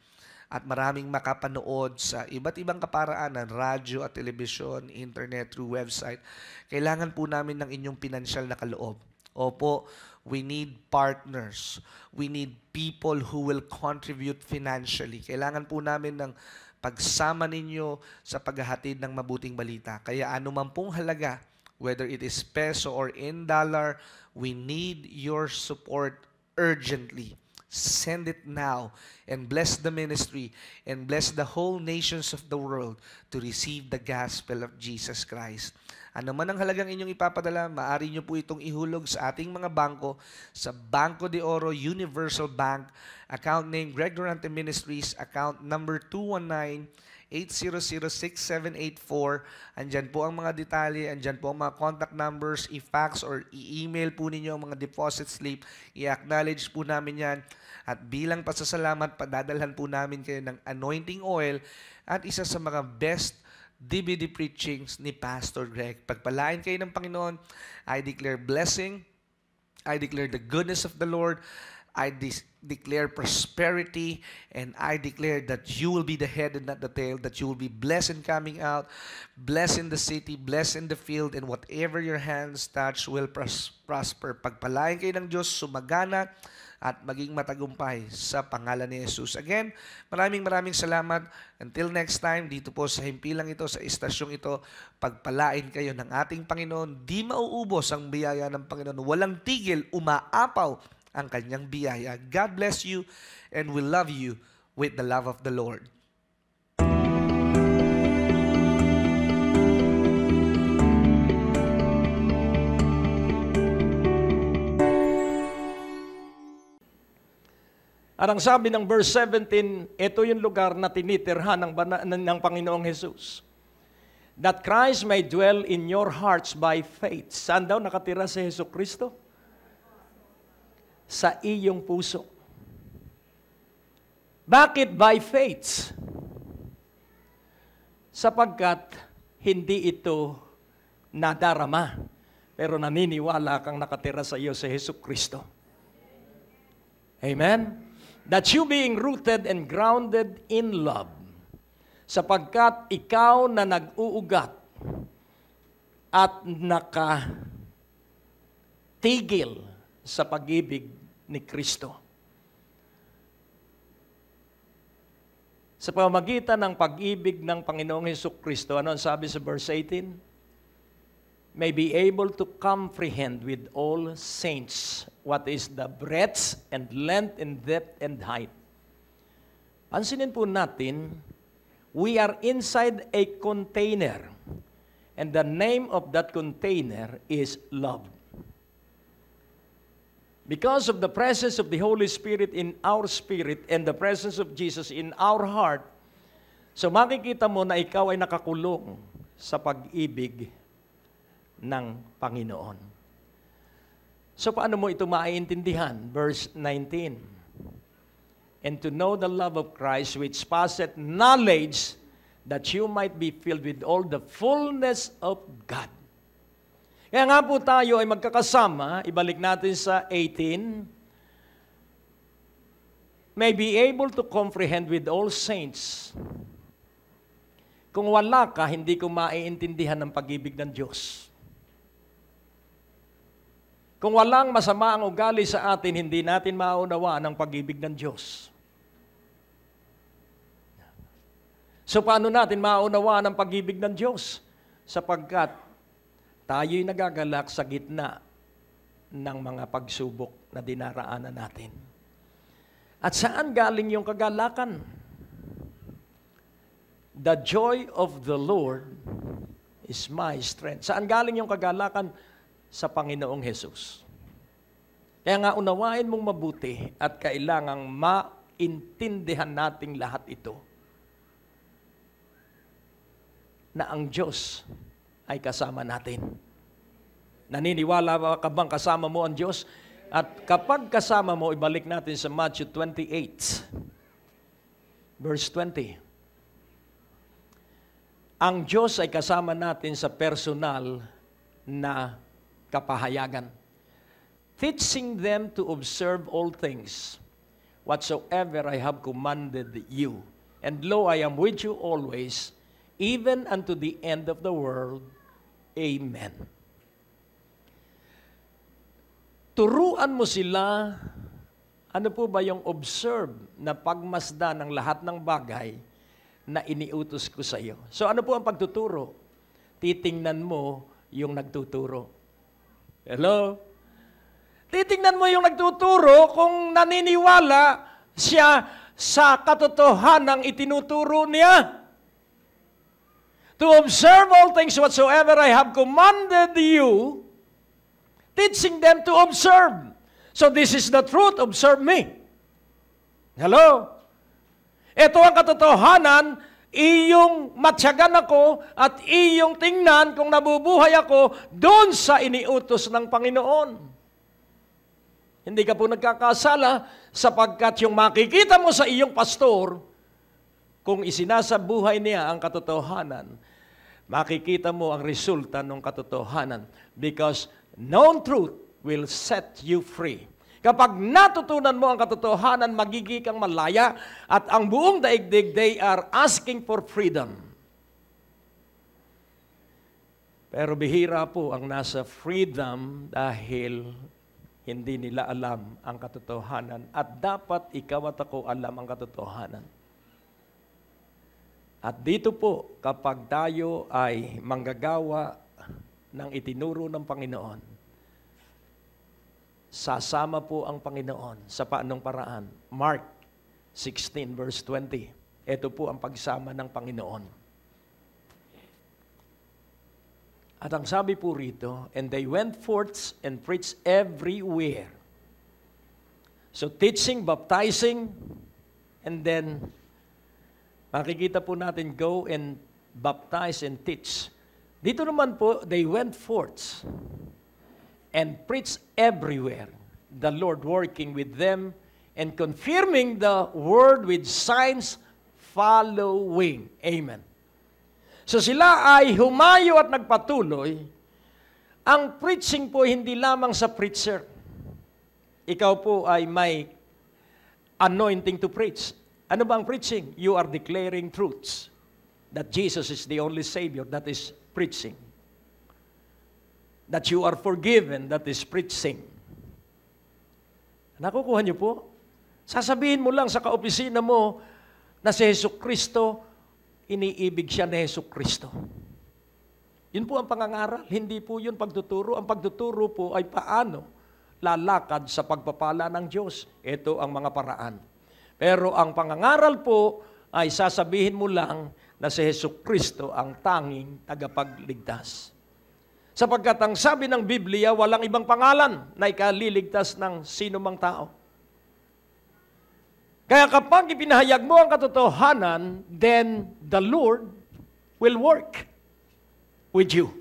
at maraming makapanood sa iba't ibang kaparaanan, radyo at telebisyon, internet, through website. Kailangan po namin ng inyong pinansyal na kaloob. Opo, we need partners. We need people who will contribute financially. Kailangan po namin ng pagsama ninyo sa paghahatid ng mabuting balita. Kaya anuman pong halaga, whether it is peso or in dollar, we need your support urgently. Send it now and bless the ministry and bless the whole nations of the world to receive the gospel of Jesus Christ. Ano man ang halagang inyong ipapadala, maaari nyo po itong ihulog sa ating mga bangko sa Banco de Oro Universal Bank, account name Greg Durante Ministries, account number 219-800-6784. Andyan po ang mga detalye, andyan po ang mga contact numbers, i-fax or i-email po ninyo ang mga deposit slip, i-acknowledge po namin yan. At bilang pasasalamat, padadalhan po namin kayo ng anointing oil at isa sa mga best DVD preachings ni Pastor Greg. Pagpalain kayo ng Panginoon, I declare blessing, I declare the goodness of the Lord, I declare prosperity, and I declare that you will be the head and not the tail, that you will be blessed in coming out, blessed in the city, blessed in the field, and whatever your hands touch will prosper. Pagpalain kayo ng Diyos, sumagana, at maging matagumpay sa pangalan ni Jesus. Again, maraming salamat. Until next time, dito po sa himpilang ito, sa istasyong ito, pagpalain kayo ng ating Panginoon. Di mauubos ang biyaya ng Panginoon. Walang tigil, umaapaw ang kanyang biyaya. God bless you and we love you with the love of the Lord. At ang sabi ng verse 17, ito yung lugar na tinitirhan ng Panginoong Jesus. That Christ may dwell in your hearts by faith. Saan daw nakatira si Jesucristo? Sa iyong puso. Bakit by faith? Sapagkat hindi ito nadarama, pero naniniwala kang nakatira sa iyo si Jesucristo. Amen? That you being rooted and grounded in love, sapagkat ikaw na nag-uugat at nakatigil sa pag-ibig ni Kristo. Sa pamamagitan ng pag-ibig ng Panginoong Jesucristo, ano ang sabi sa verse 18? May be able to comprehend with all saints what is the breadth and length and depth and height. Pansinin po natin, we are inside a container, and the name of that container is love. Because of the presence of the Holy Spirit in our spirit and the presence of Jesus in our heart, so makikita mo na ikaw ay nakakulong sa pag-ibig ng Panginoon. So paano mo ito maiintindihan? Verse 19. And to know the love of Christ which passeth knowledge, that you might be filled with all the fullness of God. Kaya nga po tayo ay magkakasama, ibalik natin sa 18, may be able to comprehend with all saints. Kung wala ka, hindi ko maiintindihan ang pag-ibig ng Diyos. Kung walang masama ang ugali sa atin, hindi natin maunawaan ang pag-ibig ng Diyos. So paano natin maunawaan ang pag-ibig ng Diyos? Sapagkat tayo'y nagagalak sa gitna ng mga pagsubok na dinaraanan natin. At saan galing yung kagalakan? The joy of the Lord is my strength. Saan galing yung kagalakan? Sa Panginoong Jesus. Kaya nga unawain mong mabuti at kailangang maintindihan nating lahat ito na ang Diyos ay kasama natin. Naniniwala ka bang kasama mo ang Diyos? At kapag kasama mo, ibalik natin sa Matthew 28, verse 20. Ang Diyos ay kasama natin sa personal na kapahayagan. Teaching them to observe all things, whatsoever I have commanded you. And lo, I am with you always, even unto the end of the world. Amen. Turuan mo sila, ano po ba yung observe na pagmasda ng lahat ng bagay na iniutos ko sa iyo. So ano po ang pagtuturo? Titingnan mo yung nagtuturo. Hello? Titingnan mo yung nagtuturo kung naniniwala siya sa katotohanang itinuturo niya. To observe all things whatsoever I have commanded you, teaching them to observe. So this is the truth, observe me. Hello? Ito ang katotohanan, iyong matyagan ako at iyong tingnan kung nabubuhay ako doon sa iniutos ng Panginoon. Hindi ka po nagkakasala sapagkat yung makikita mo sa iyong pastor, kung isinasabuhay niya ang katotohanan, makikita mo ang resulta ng katotohanan because known truth will set you free. Kapag natutunan mo ang katotohanan, magiging kang malaya at ang buong daigdig, they are asking for freedom. Pero bihira po ang nasa freedom dahil hindi nila alam ang katotohanan at dapat ikaw at ako alam ang katotohanan. At dito po, kapag tayo ay manggagawa ng itinuro ng Panginoon, sasama po ang Panginoon sa paanong paraan. Mark 16 verse 20. Ito po ang pagsama ng Panginoon. At ang sabi po rito, and they went forth and preached everywhere. So teaching, baptizing, and then makikita po natin go and baptize and teach. Dito naman po, they went forth and preached everywhere, the Lord working with them and confirming the word with signs following. Amen. So sila ay humayo at nagpatuloy. Ang preaching po hindi lamang sa preacher. Ikaw po ay may anointing to preach. Ano ba ang preaching? You are declaring truths. That Jesus is the only Savior. That is preaching. That you are forgiven. That is preaching. Nakukuha niyo po? Sasabihin mo lang sa kaopisina mo na si Jesucristo, iniibig siya ni Jesucristo. Yun po ang pangangaral. Hindi po yun pagtuturo. Ang pagtuturo po ay paano lalakad sa pagpapala ng Diyos. Ito ang mga paraan. Pero ang pangangaral po ay sasabihin mo lang na si Jesucristo ang tanging tagapagligtas. Sapagkat ang sabi ng Biblia, walang ibang pangalan na ikaliligtas ng sino mang tao. Kaya kapag ipinahayag mo ang katotohanan, then the Lord will work with you.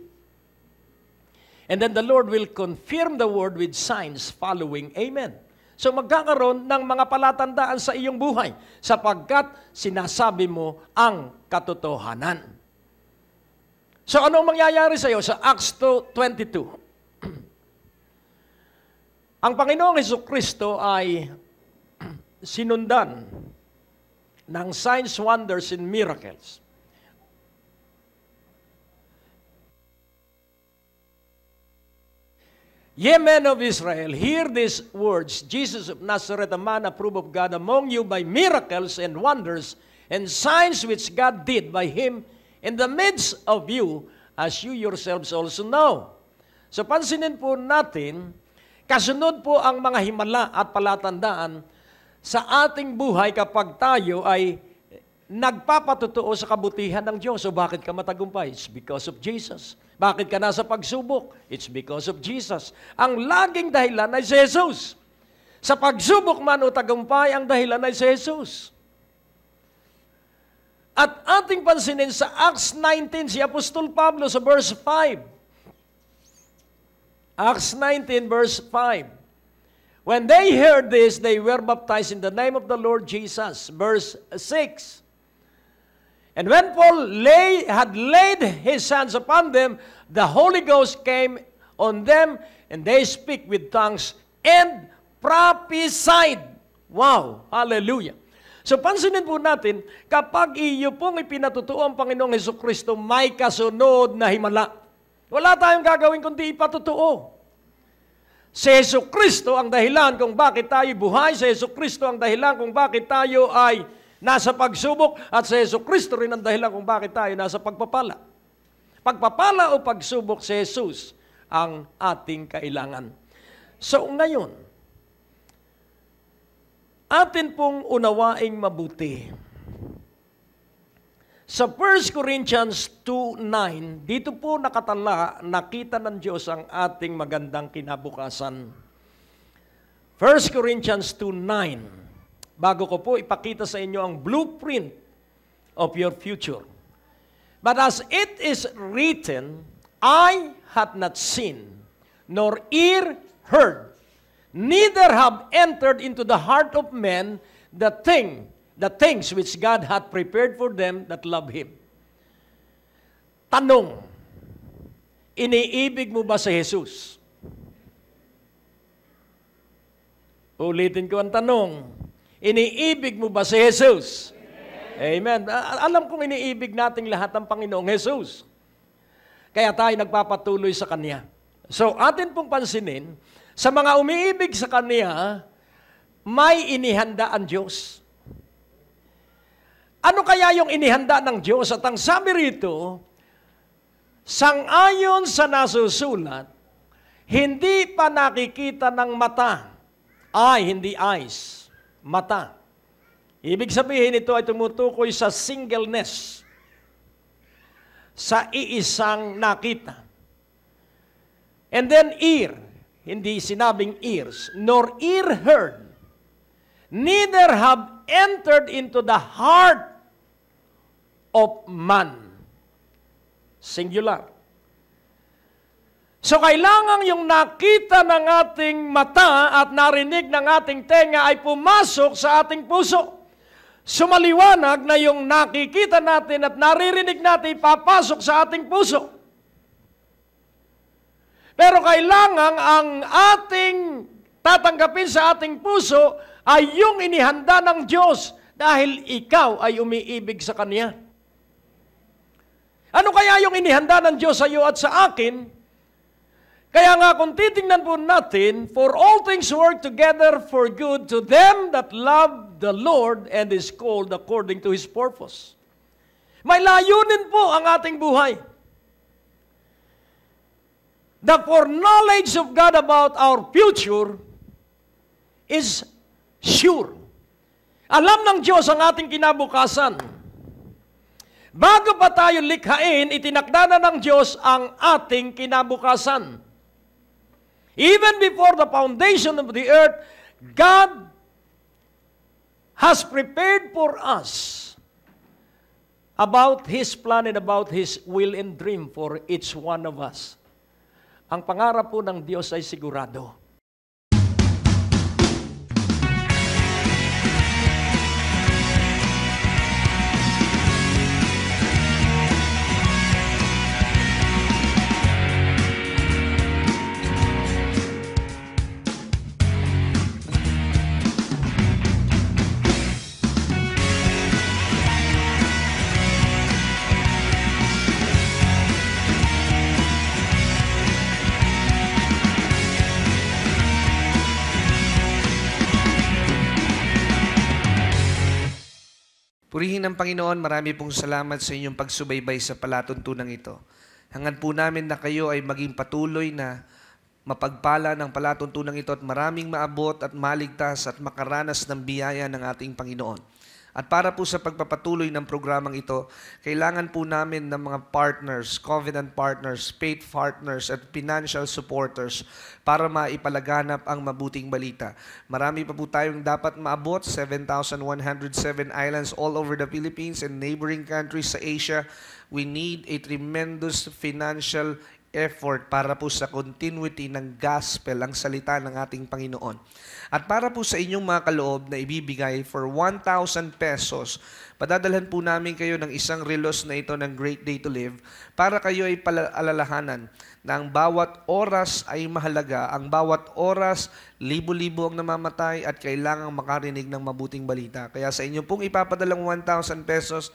And then the Lord will confirm the word with signs following. Amen. So magkakaroon ng mga palatandaan sa iyong buhay sapagkat sinasabi mo ang katotohanan. So anong mangyayari sa iyo? Sa Acts 2:22. Ang Panginoong Jesucristo ay sinundan ng signs, wonders, and miracles. Ye men of Israel, hear these words. Jesus of Nazareth, a man approved of God among you by miracles and wonders and signs which God did by him in the midst of you, as you yourselves also know. So pansinin po natin, kasunod po ang mga himala at palatandaan sa ating buhay kapag tayo ay nagpapatotoo sa kabutihan ng Diyos. So bakit ka matagumpay? It's because of Jesus. Bakit ka nasa pagsubok? It's because of Jesus. Ang laging dahilan ay si Jesus. Sa pagsubok man o tagumpay, ang dahilan ay si Jesus. At ating pansinin sa Acts 19, si Apostol Pablo sa verse 5. Acts 19 verse 5. When they heard this, they were baptized in the name of the Lord Jesus. Verse 6. And when Paul had laid his hands upon them, the Holy Ghost came on them, and they speak with tongues and prophesied. Wow! Hallelujah! So pansinin po natin, kapag iyo pong ipinatutuo ang Panginoong Hesukristo, may kasunod na himala. Wala tayong gagawin kundi ipatutuo. Si Hesukristo ang dahilan kung bakit tayo buhay. Si Hesukristo ang dahilan kung bakit tayo ay nasa pagsubok. At si Hesukristo rin ang dahilan kung bakit tayo nasa pagpapala. Pagpapala o pagsubok, si Jesus ang ating kailangan. So ngayon, atin pong unawaing mabuti. Sa 1 Corinthians 2:9, dito po nakatala, nakita ng Diyos ang ating magandang kinabukasan. 1 Corinthians 2:9. Bago ko po ipakita sa inyo ang blueprint of your future. But as it is written, eye hath not seen, nor ear heard, neither have entered into the heart of men the things which God hath prepared for them that love Him. Tanong, iniibig mo ba si Jesus? Ulitin ko ang tanong, iniibig mo ba si Jesus? Amen. Alam kong iniibig nating lahat ang Panginoong Jesus. Kaya tayo nagpapatuloy sa Kanya. So, atin pong pansinin, sa mga umiibig sa Kanya, may inihanda ang Diyos. Ano kaya yung inihanda ng Diyos? At ang sabi rito, sangayon sa nasusulat, hindi pa nakikita ng mata. Hindi eyes. Mata. Ibig sabihin ito ay tumutukoy sa singleness. Sa iisang nakita. And then ear. Hindi sinabing ears. Nor ear heard. Neither have entered into the heart of man. Singular. So kailangan yung nakita ng ating mata at narinig ng ating tenga ay pumasok sa ating puso. Sumaliwanag na yung nakikita natin at naririnig natin papasok sa ating puso. Pero kailangan ang ating tatanggapin sa ating puso ay yung inihanda ng Diyos dahil ikaw ay umiibig sa Kanya. Ano kaya yung inihanda ng Diyos sa iyo at sa akin? Kaya nga kung titingnan po natin, for all things work together for good to them that love the Lord and is called according to His purpose. May layunin po ang ating buhay. The foreknowledge of God about our future is sure. Alam ng Diyos ang ating kinabukasan. Bago pa tayo likhain, itinakda na ng Diyos ang ating kinabukasan. Even before the foundation of the earth, God has prepared for us about His plan and about His will and dream for each one of us. Ang pangarap po ng Diyos ay sigurado. Purihin ng Panginoon, marami pong salamat sa inyong pagsubaybay sa palatuntunang ito. Hangad po namin na kayo ay maging patuloy na mapagpala ng palatuntunang ito at maraming maabot at maligtas at makaranas ng biyaya ng ating Panginoon. At para po sa pagpapatuloy ng programang ito, kailangan po namin ng mga partners, covenant partners, faith partners, at financial supporters para maipalaganap ang mabuting balita. Marami pa po tayong dapat maabot, 7,107 islands all over the Philippines and neighboring countries sa Asia. We need a tremendous financial effort para po sa continuity ng gospel, ang salita ng ating Panginoon. At para po sa inyong mga kaloob na ibibigay for 1,000 pesos, padadalhan po namin kayo ng isang relos na ito ng Great Day to Live para kayo ay alalahanan na ang bawat oras ay mahalaga, ang bawat oras, libo-libo ang namamatay at kailangang makarinig ng mabuting balita. Kaya sa inyo pong ipapadalang 1,000 pesos,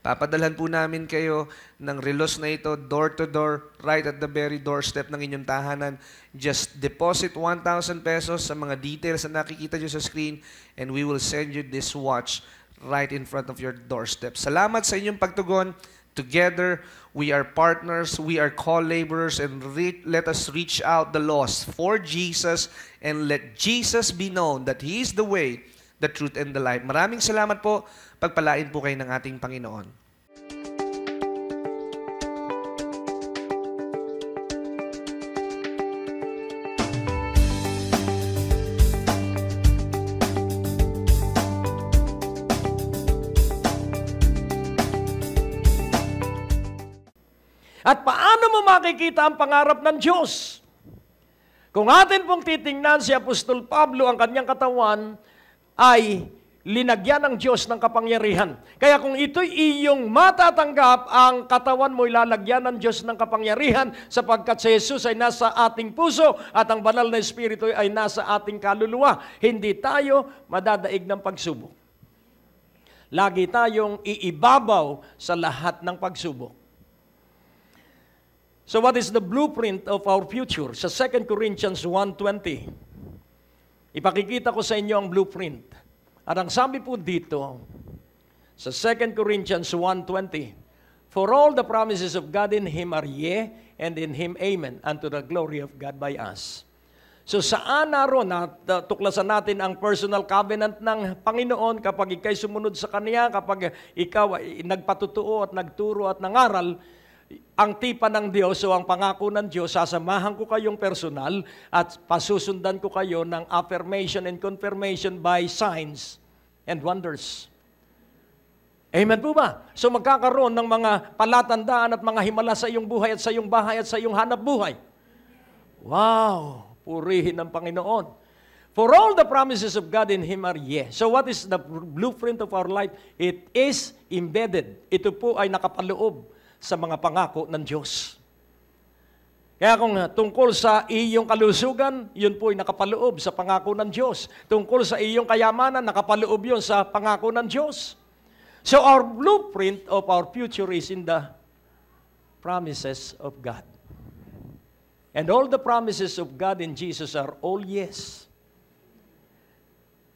papadalhan po namin kayo ng relos na ito, door to door, right at the very doorstep ng inyong tahanan. Just deposit 1,000 pesos sa mga details na nakikita nyo sa screen and we will send you this watch right in front of your doorstep. Salamat sa inyong pagtugon. Together, we are partners, we are co-laborers, and let us reach out the lost for Jesus and let Jesus be known that He is the way, the truth, and the life. Maraming salamat po. Pagpalain po kayo ng ating Panginoon. At paano mo makikita ang pangarap ng Diyos? Kung atin pong titingnan si Apostol Pablo, ang kanyang katawan ay linagyan ng Diyos ng kapangyarihan. Kaya kung ito'y iyong matatanggap, ang katawan mo'y lalagyan ng Diyos ng kapangyarihan sapagkat si Jesus ay nasa ating puso at ang banal na Espiritu ay nasa ating kaluluwa. Hindi tayo madadaig ng pagsubok. Lagi tayong iibabaw sa lahat ng pagsubok. So what is the blueprint of our future? Sa 2 Corinthians 1:20, ipakikita ko sa inyo ang blueprint. At ang sabi po dito, sa 2 Corinthians 1:20, for all the promises of God in Him are yea, and in Him amen, unto the glory of God by us. So saan naroon na tuklasan natin ang personal covenant ng Panginoon kapag ikaw'y sumunod sa Kanya, kapag ikaw ay nagpatutuo at nagturo at nangaral, ang tipan ng Diyos o ang pangako ng Diyos, sasamahan ko kayong personal at pasusundan ko kayo ng affirmation and confirmation by signs and wonders. Amen po ba? So magkakaroon ng mga palatandaan at mga himala sa iyong buhay at sa iyong bahay at sa iyong hanap buhay. Wow! Purihin ng Panginoon. For all the promises of God in Him are yes. So what is the blueprint of our life? It is embedded. Ito po ay nakapaloob sa mga pangako ng Diyos. Kaya kung tungkol sa iyong kalusugan, yun po ay nakapaloob sa pangako ng Diyos. Tungkol sa iyong kayamanan, nakapaloob yun sa pangako ng Diyos. So our blueprint of our future is in the promises of God. And all the promises of God in Jesus are all yes.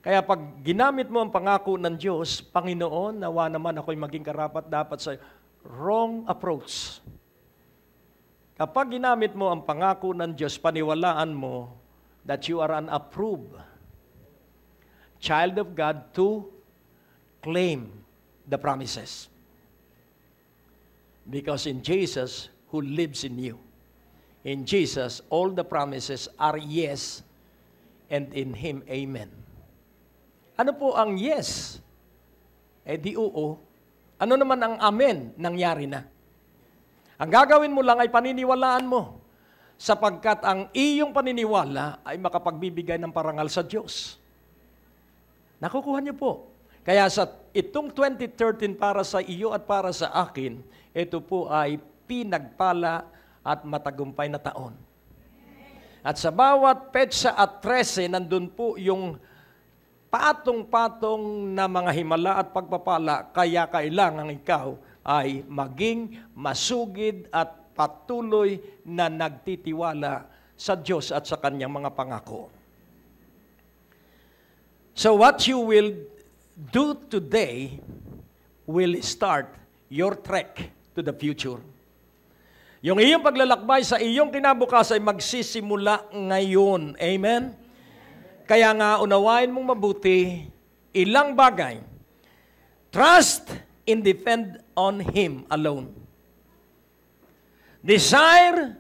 Kaya pag ginamit mo ang pangako ng Diyos, Panginoon, nawa naman ako'y maging karapat-dapat sa wrong approach. Kapag ginamit mo ang pangako ng Diyos, paniwalaan mo that you are an approved child of God to claim the promises. Because in Jesus, who lives in you, in Jesus, all the promises are yes, and in Him, amen. Ano po ang yes? Di oo. Ano naman ang amen? Nangyari na. Ang gagawin mo lang ay paniniwalaan mo sapagkat ang iyong paniniwala ay makapagbibigay ng parangal sa Diyos. Nakukuha niyo po. Kaya sa itong 2013 para sa iyo at para sa akin, ito po ay pinagpala at matagumpay na taon. At sa bawat petsa at 13, nandun po yung patong-patong na mga himala at pagpapala, kaya kailangan ikaw ay maging masugid at patuloy na nagtitiwala sa Diyos at sa Kanyang mga pangako. So what you will do today will start your trek to the future. Yung iyong paglalakbay sa iyong kinabukasan ay magsisimula ngayon. Amen? Kaya nga, unawain mong mabuti, ilang bagay Trust and depend on Him alone. Desire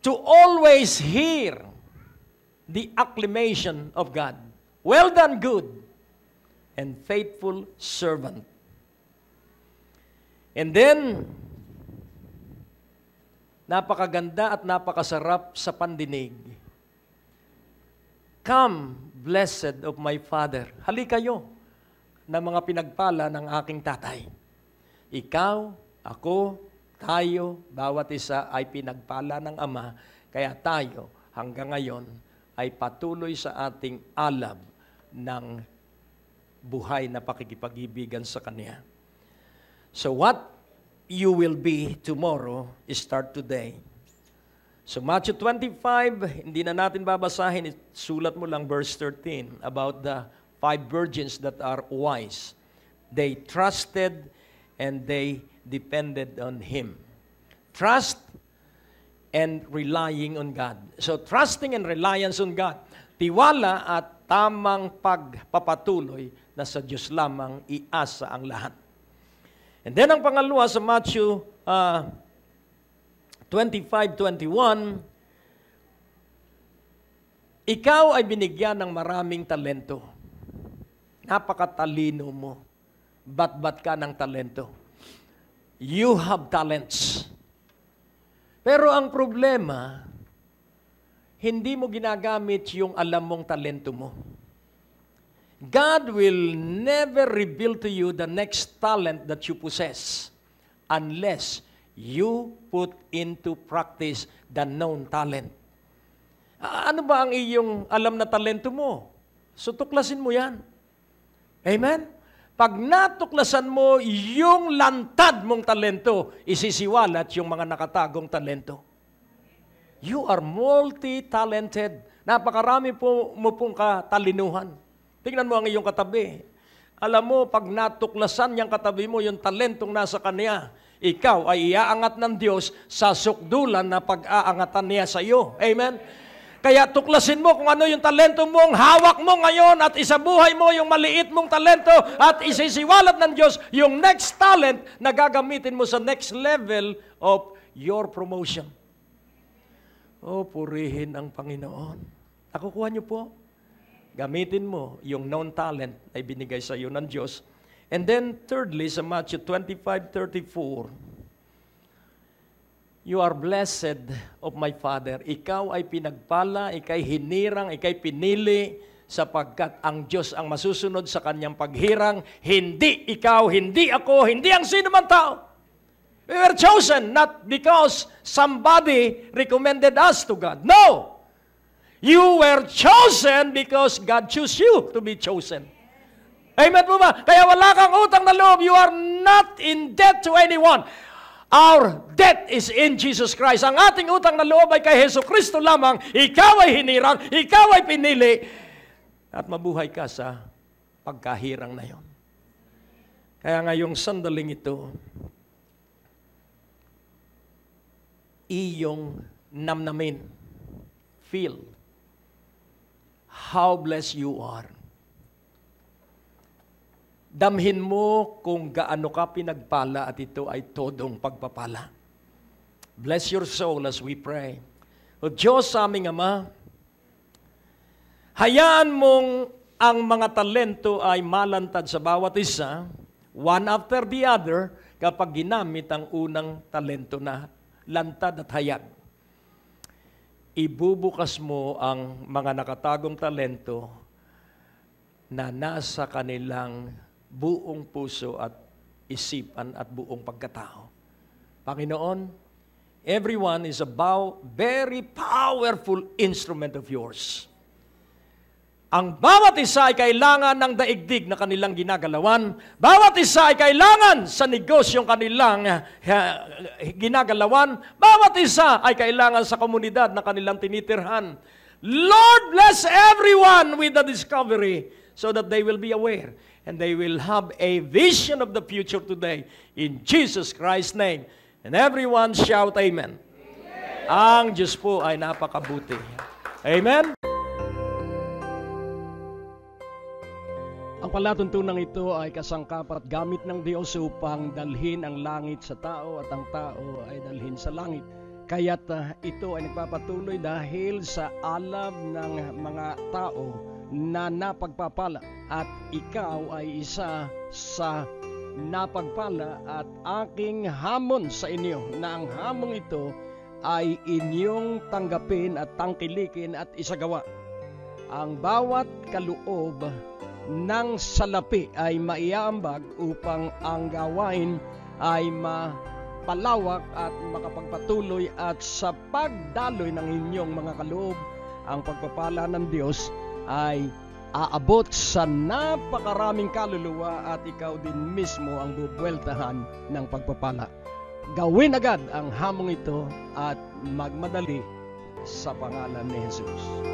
to always hear the acclamation of God. Well done, good and faithful servant. And then, napakaganda at napakasarap sa pandinig. Come, blessed of my Father. Halika kayo na mga pinagpala ng aking tatay. Ikaw, ako, tayo, bawat isa ay pinagpala ng Ama, kaya tayo hanggang ngayon ay patuloy sa ating alab ng buhay na pakikipag-ibigan sa Kanya. So what you will be tomorrow, start today. So Matthew 25, hindi na natin babasahin, sulat mo lang verse 13 about the 5 virgins that are wise. They trusted and they depended on Him. Trust and relying on God. So trusting and reliance on God. Tiwala at tamang pagpapatuloy na sa Diyos lamang iasa ang lahat. And then ang pangalawa sa Matthew 25:21, ikaw ay binigyan ng maraming talento. Napakatalino mo. Bat-bat ka ng talento. You have talents. Pero ang problema, hindi mo ginagamit yung alam mong talento mo. God will never reveal to you the next talent that you possess unless you put into practice the known talent. Ano ba ang iyong alam na talento mo? So tuklasin mo yan. Amen? Pag natuklasan mo yung lantad mong talento, isisiwalat yung mga nakatagong talento. You are multi-talented. Napakarami mo pong katalinuhan. Tingnan mo ang iyong katabi. Alam mo, pag natuklasan niyang katabi mo yung talentong nasa kanya, ikaw ay iaangat ng Diyos sa sukdulan na pag-aangatan niya sa iyo. Amen? Kaya tuklasin mo kung ano yung talento mong hawak mo ngayon at isabuhay mo yung maliit mong talento at isisiwalat ng Diyos yung next talent na gagamitin mo sa next level of your promotion. Oh, purihin ang Panginoon. Nakukuha niyo po? Gamitin mo yung known talent na ibinigay sa iyo ng Diyos. And then thirdly, sa Matthew 25:34, you are blessed of my Father. Ikaw ay pinagpala, ikay hinirang, ikay pinili, sapagkat ang Diyos ang masusunod sa kanyang paghirang. Hindi ikaw, hindi ako, hindi ang sino man tao. We were chosen not because somebody recommended us to God. No! You were chosen because God chose you to be chosen. Amen po ba? Kaya wala kang utang na loob. You are not in debt to anyone. Our debt is in Jesus Christ. Ang ating utang na loob ay kay Hesus Kristo lamang. Ikaw ay hinirang, ikaw ay pinili, at mabuhay ka sa pagkahirang na yon. Kaya ngayong sandaling ito, iyong namnamin, feel how blessed you are. Damhin mo kung gaano ka pinagpala at ito ay todong pagpapala. Bless your soul as we pray. O Diyos sa aming Ama, hayaan mong ang mga talento ay malantad sa bawat isa, one after the other, kapag ginamit ang unang talento na lantad at hayag. Ibubukas mo ang mga nakatagong talento na nasa kanilang buong puso at isipan at buong pagkatao. Panginoon, everyone is a very powerful instrument of yours. Ang bawat isa ay kailangan ng daigdig na kanilang ginagalawan. Bawat isa ay kailangan sa negosyong kanilang ginagalawan. Bawat isa ay kailangan sa komunidad na kanilang tinitirhan. Lord, bless everyone with the discovery so that they will be aware and they will have a vision of the future today. In Jesus Christ's name. And everyone shout Amen. Amen. Ang Diyos po ay napakabuti. Amen. Ang palatuntunan ito ay kasangkap at gamit ng Diyos upang dalhin ang langit sa tao at ang tao ay dalhin sa langit. Kaya't ito ay nagpapatuloy dahil sa alam ng mga tao na napagpapala at ikaw ay isa sa napagpala at aking hamon sa inyo na ang hamon ito ay inyong tanggapin at tangkilikin at isagawa. Ang bawat kaloob ng salapi ay maiaambag upang ang gawain ay mapalawak at makapagpatuloy at sa pagdaloy ng inyong mga kaloob, ang pagpapala ng Diyos ay aabot sa napakaraming kaluluwa at ikaw din mismo ang bubueltahan ng pagpapala. Gawin agad ang hamong ito at magmadali sa pangalan ni Jesus.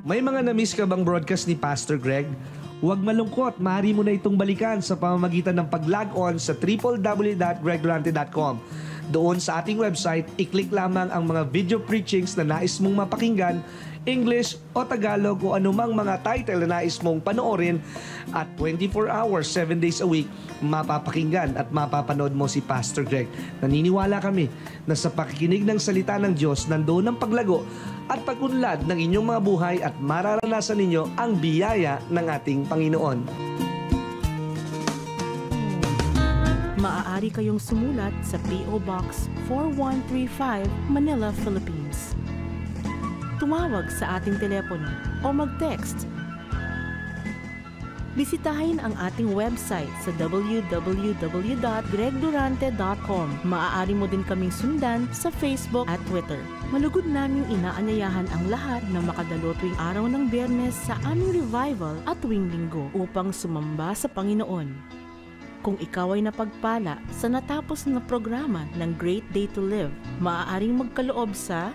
May mga na-miss ka bang broadcast ni Pastor Greg? Huwag malungkot, maaari mo na itong balikan sa pamamagitan ng pag-log on sa www.greggdurante.com. Doon sa ating website, i-click lamang ang mga video preachings na nais mong mapakinggan, English o Tagalog o anumang mga title na nais mong panoorin at 24 hours, 7 days a week, mapapakinggan at mapapanood mo si Pastor Greg. Naniniwala kami na sa pakikinig ng salita ng Diyos, nandoon ang paglago at pag-unlad ng inyong mga buhay at mararanasan ninyo ang biyaya ng ating Panginoon. Maaari kayong sumulat sa P.O. Box 4135, Manila, Philippines. Tumawag sa ating telepono o mag-text. Bisitahin ang ating website sa www.greggdurante.com. Maaari mo din kaming sundan sa Facebook at Twitter. Malugod naming inaanyayahan ang lahat na makadalo tuwing araw ng Biyernes sa aming revival at tuwing Linggo upang sumamba sa Panginoon. Kung ikaw ay napagpala sa natapos na programa ng Great Day to Live, maaaring magkaloob sa